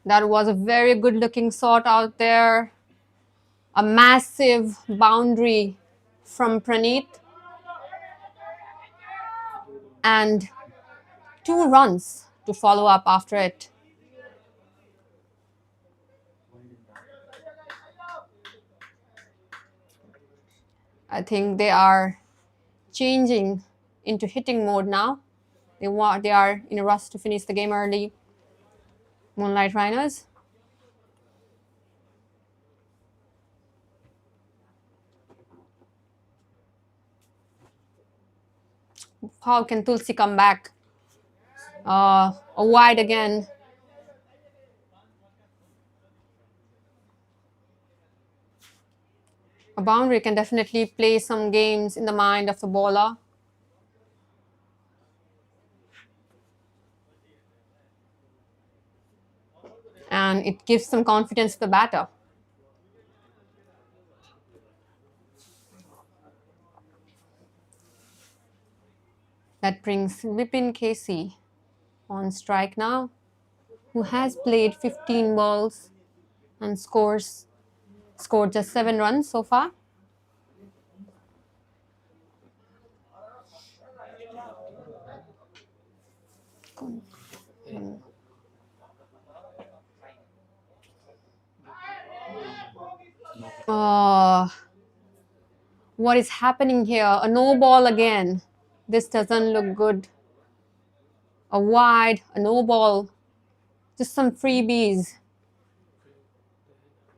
That was a very good looking shot out there. A massive boundary from Praneeth. And 2 runs to follow up after it. I think they are changing into hitting mode now. They are in a rush to finish the game early. Moonlight Rhinos. How can Tulsi come back? A wide again. A boundary can definitely play some games in the mind of the bowler. And it gives some confidence to the batter. That brings Vipin Casey on strike now, who has played 15 balls and scored just 7 runs so far. What is happening here? A no ball again. This doesn't look good. A wide, a no ball. Just some freebies.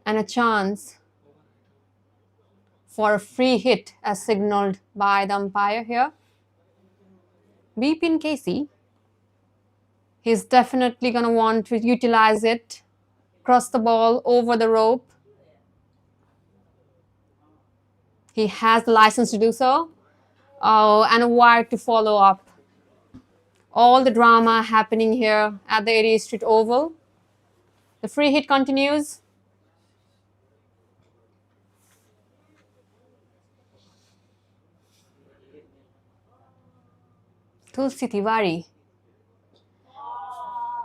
And a chance for a free hit as signaled by the umpire here. Vipin Casey. He's definitely going to want to utilize it. Cross the ball over the rope. He has the license to do so. And a wide to follow up. All the drama happening here at the 80th Street Oval. The free hit continues. Tulsi Tiwari.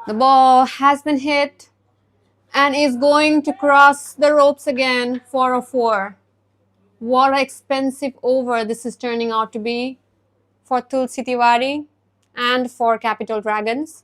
The ball has been hit and is going to cross the ropes again for a 4. What an expensive over this is turning out to be for Tulsi Tiwari and for Capital Dragons.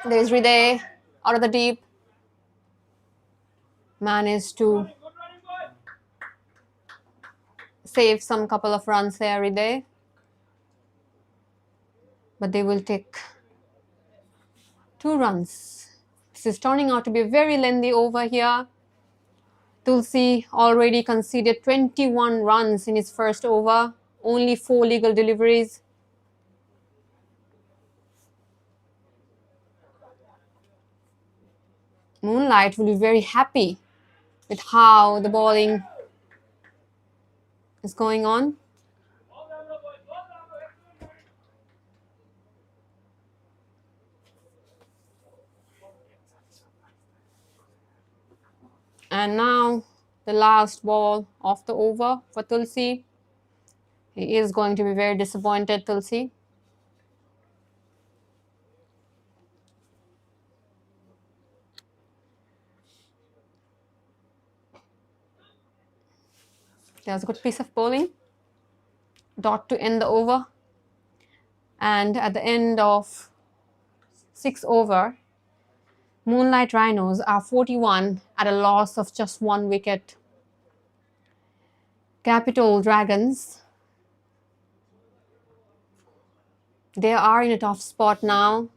There's Hriday out of the deep. Managed to save some couple of runs there, Hriday. But they will take 2 runs. This is turning out to be a very lengthy over here. Tulsi already conceded 21 runs in his first over. Only 4 legal deliveries. Moonlight will be very happy with how the bowling is going on. And now the last ball of the over for Tulsi. He is going to be very disappointed, Tulsi. That was a good piece of bowling. Dot to end the over. And at the end of 6 over, Moonlight Rhinos are 41 at a loss of just 1 wicket. Capital Dragons, they are in a tough spot now.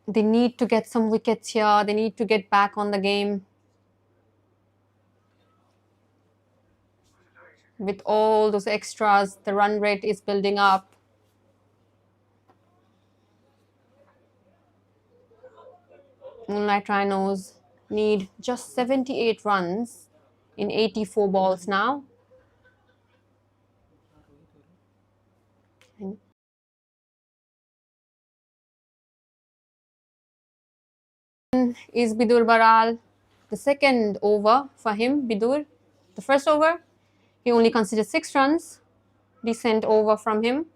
They need to get some wickets here. They need to get back on the game. With all those extras, the run rate is building up. Moonlight Rhinos need just 78 runs in 84 balls now. Is Bidur Baral. The second over for him, Bidur. The first over, he only considered 6 runs. Decent over from him.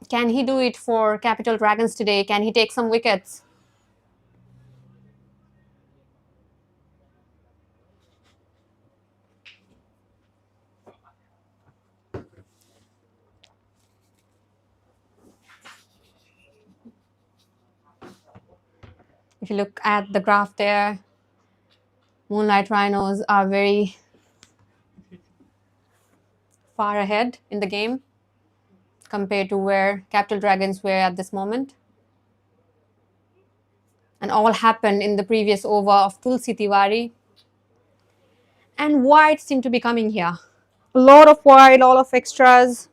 Can he do it for Capital Dragons today? Can he take some wickets? If you look at the graph there, Moonlight Rhinos are very far ahead in the game compared to where Capital Dragons were at this moment. And all happened in the previous over of Tulsi Tiwari. And wide seem to be coming here. A lot of wide, a lot of extras.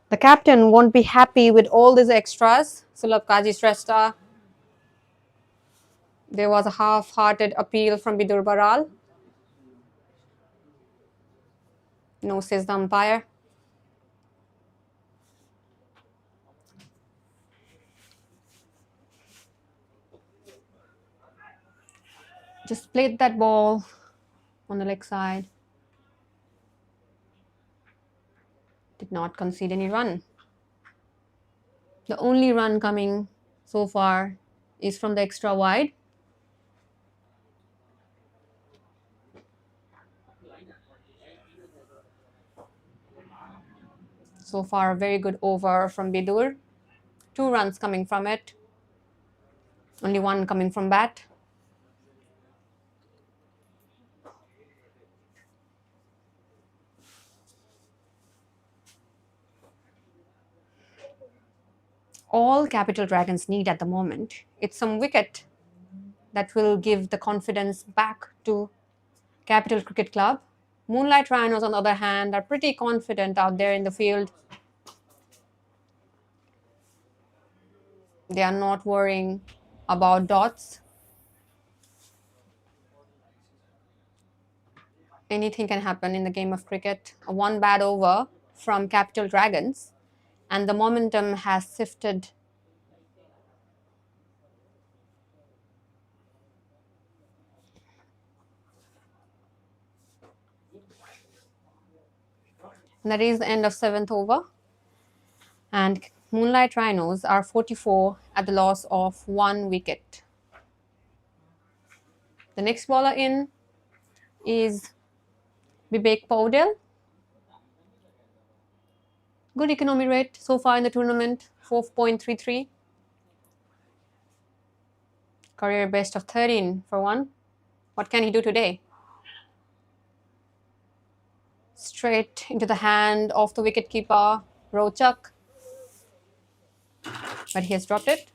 The captain won't be happy with all these extras. Sulabh Kaji Shrestha. There was a half-hearted appeal from Bidur Baral. No, says the umpire. Just played that ball on the leg side. Did not concede any run. The only run coming so far is from the extra wide. So far, a very good over from Bidur. 2 runs coming from it. Only 1 coming from bat. All Capital Dragons need at the moment, it's some wicket that will give the confidence back to Capital Cricket Club. Moonlight Rhinos, on the other hand, are pretty confident out there in the field. They are not worrying about dots. Anything can happen in the game of cricket. A 1 bad over from Capital Dragons, and the momentum has shifted. And that is the end of 7th over. And Moonlight Rhinos are 44 at the loss of 1 wicket. The next bowler in is Vivek Paudel. Good economy rate so far in the tournament, 4.33. Career best of 13 for 1. What can he do today? Straight into the hand of the wicketkeeper, Rochak. But he has dropped it.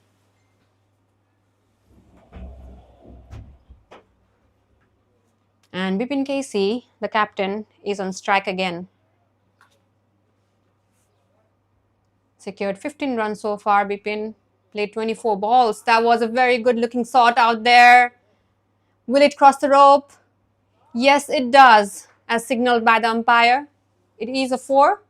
And Bipin Casey, the captain, is on strike again. Secured 15 runs so far, Bipin. Played 24 balls. That was a very good looking shot out there. Will it cross the rope? Yes, it does, as signaled by the umpire. It is a 4.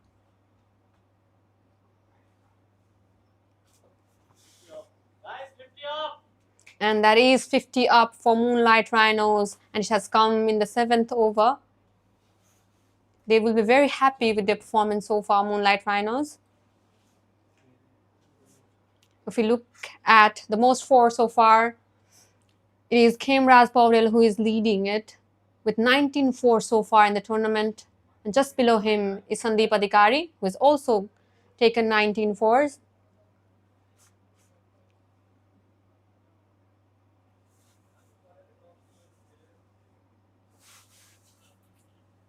And that is 50 up for Moonlight Rhinos, and it has come in the 7th over. They will be very happy with their performance so far, Moonlight Rhinos. If we look at the most four so far, it is Kemraz Powell who is leading it with 19-4 so far in the tournament. And just below him is Sandeep Adhikari, who has also taken 19 fours.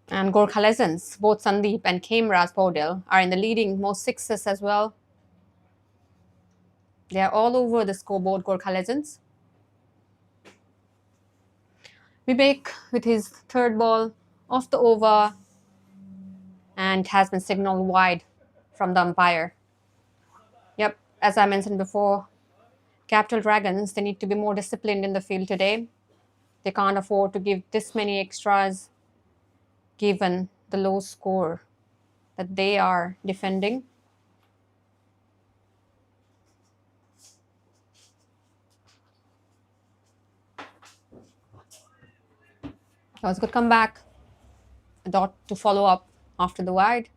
And Gorkha Legends, both Sandeep and Kemraz Powell are in the leading most sixes as well. They are all over the scoreboard, Gorkha Legends. Vivek with his third ball off the over and has been signaled wide from the umpire. Yep, as I mentioned before, Capital Dragons, they need to be more disciplined in the field today. They can't afford to give this many extras given the low score that they are defending. That was a good comeback. A dot to follow up after the wide.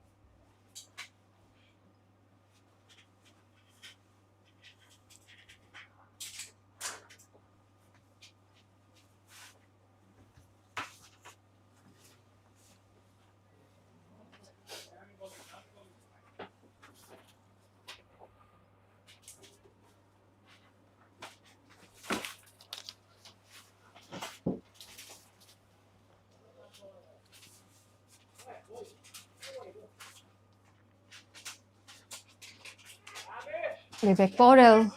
Vivek Powell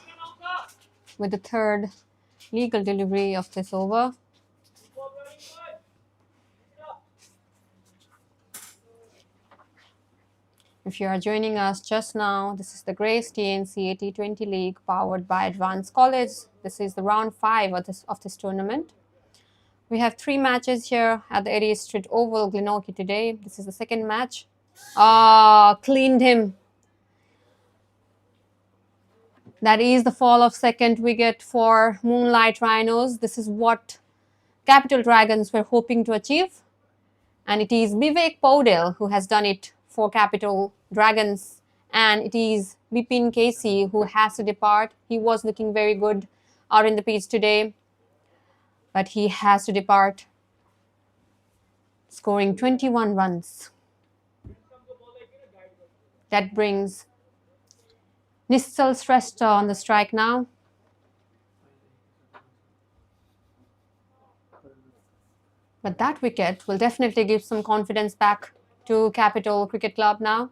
with the third legal delivery of this over. If you are joining us just now, this is the Grace TNCA T20 League powered by Advanced College. This is the round 5 of this tournament. We have 3 matches here at the Eddie Street Oval, Glenorchy today. This is the second match. Cleaned him. That is the fall of second wicket for Moonlight Rhinos. This is what Capital Dragons were hoping to achieve. And it is Vivek Powell who has done it for Capital Dragons. And it is Bipin Casey who has to depart. He was looking very good out in the pitch today, but he has to depart, scoring 21 runs. That brings Nistal Shrestha on the strike now. But that wicket will definitely give some confidence back to Capital Cricket Club now.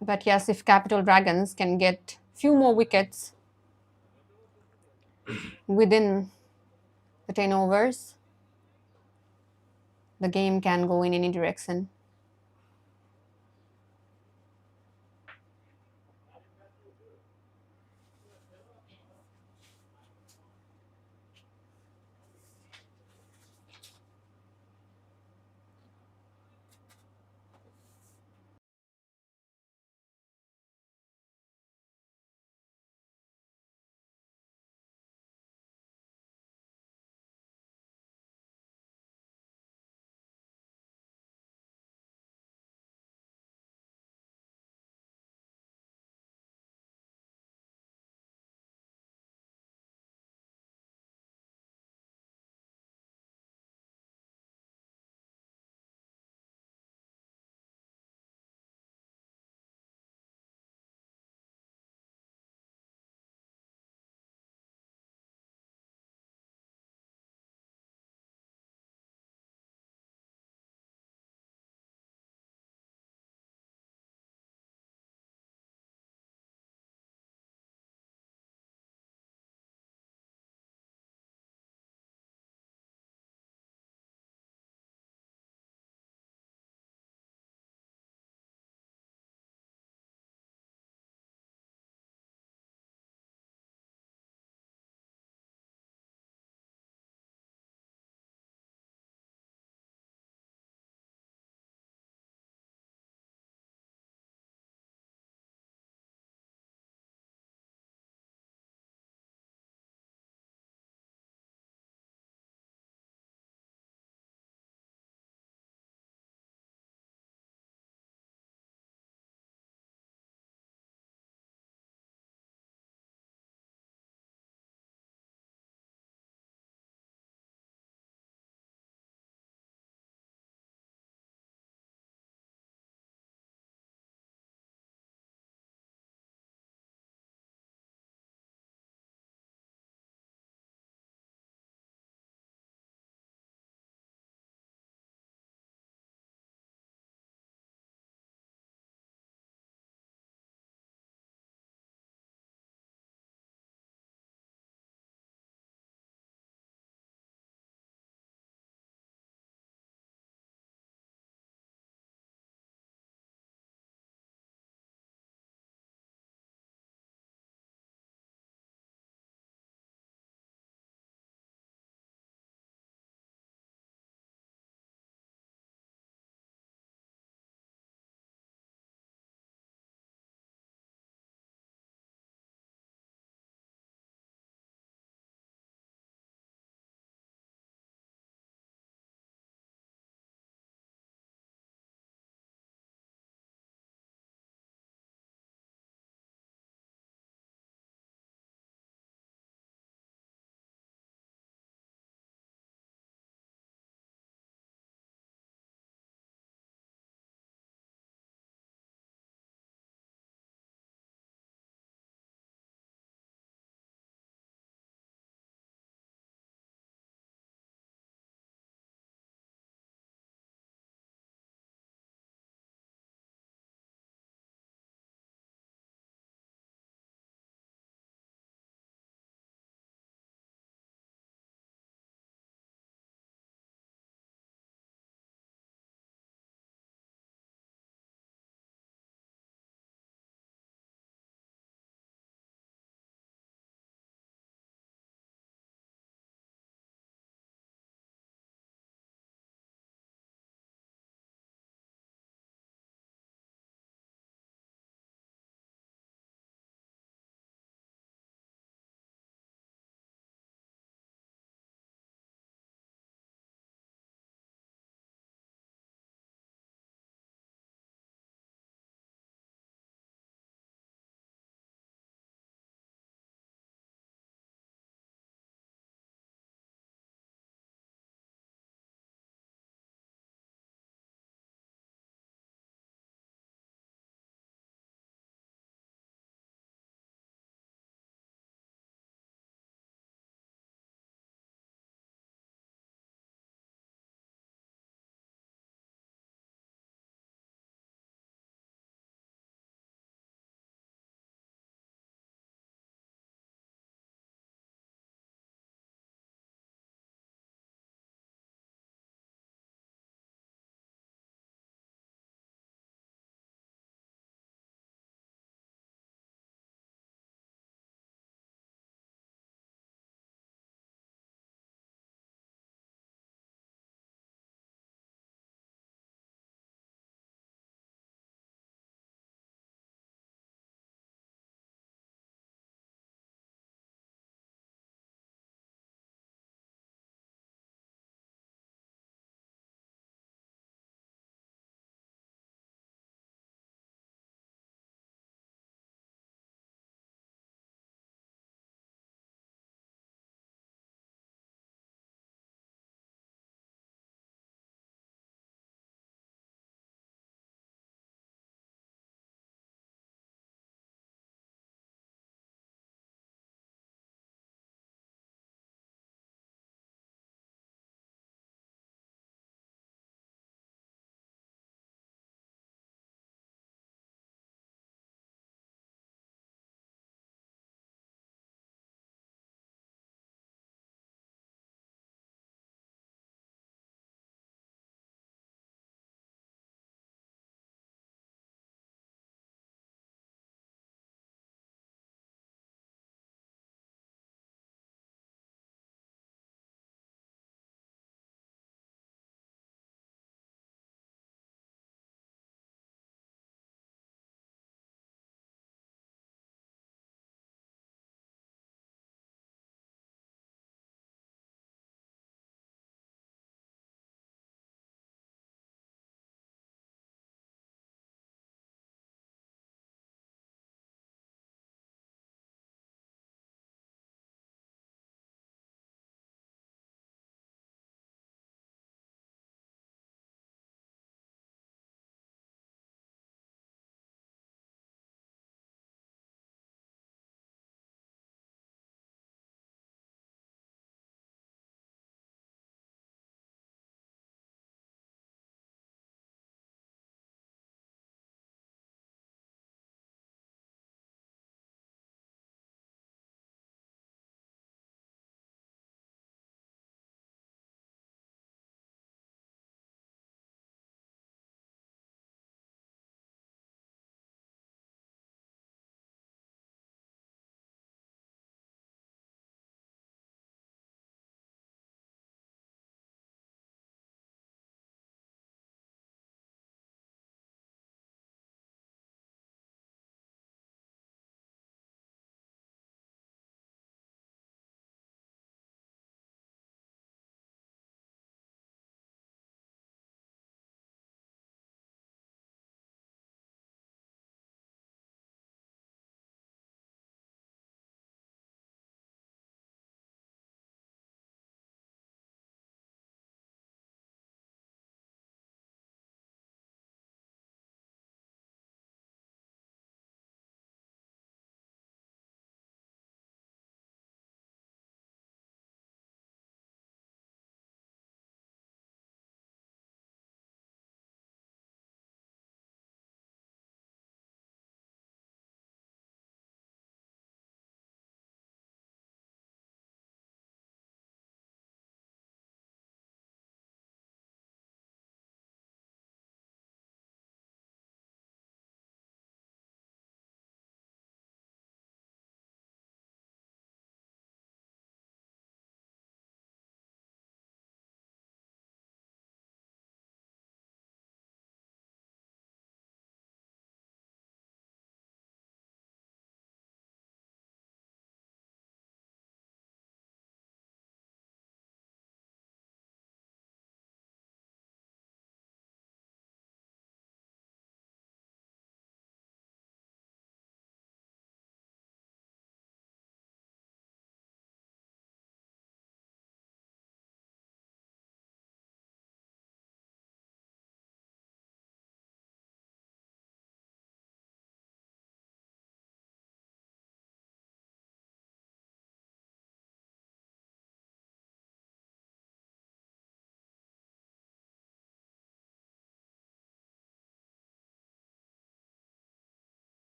But yes, if Capital Dragons can get few more wickets within the 10 overs, the game can go in any direction.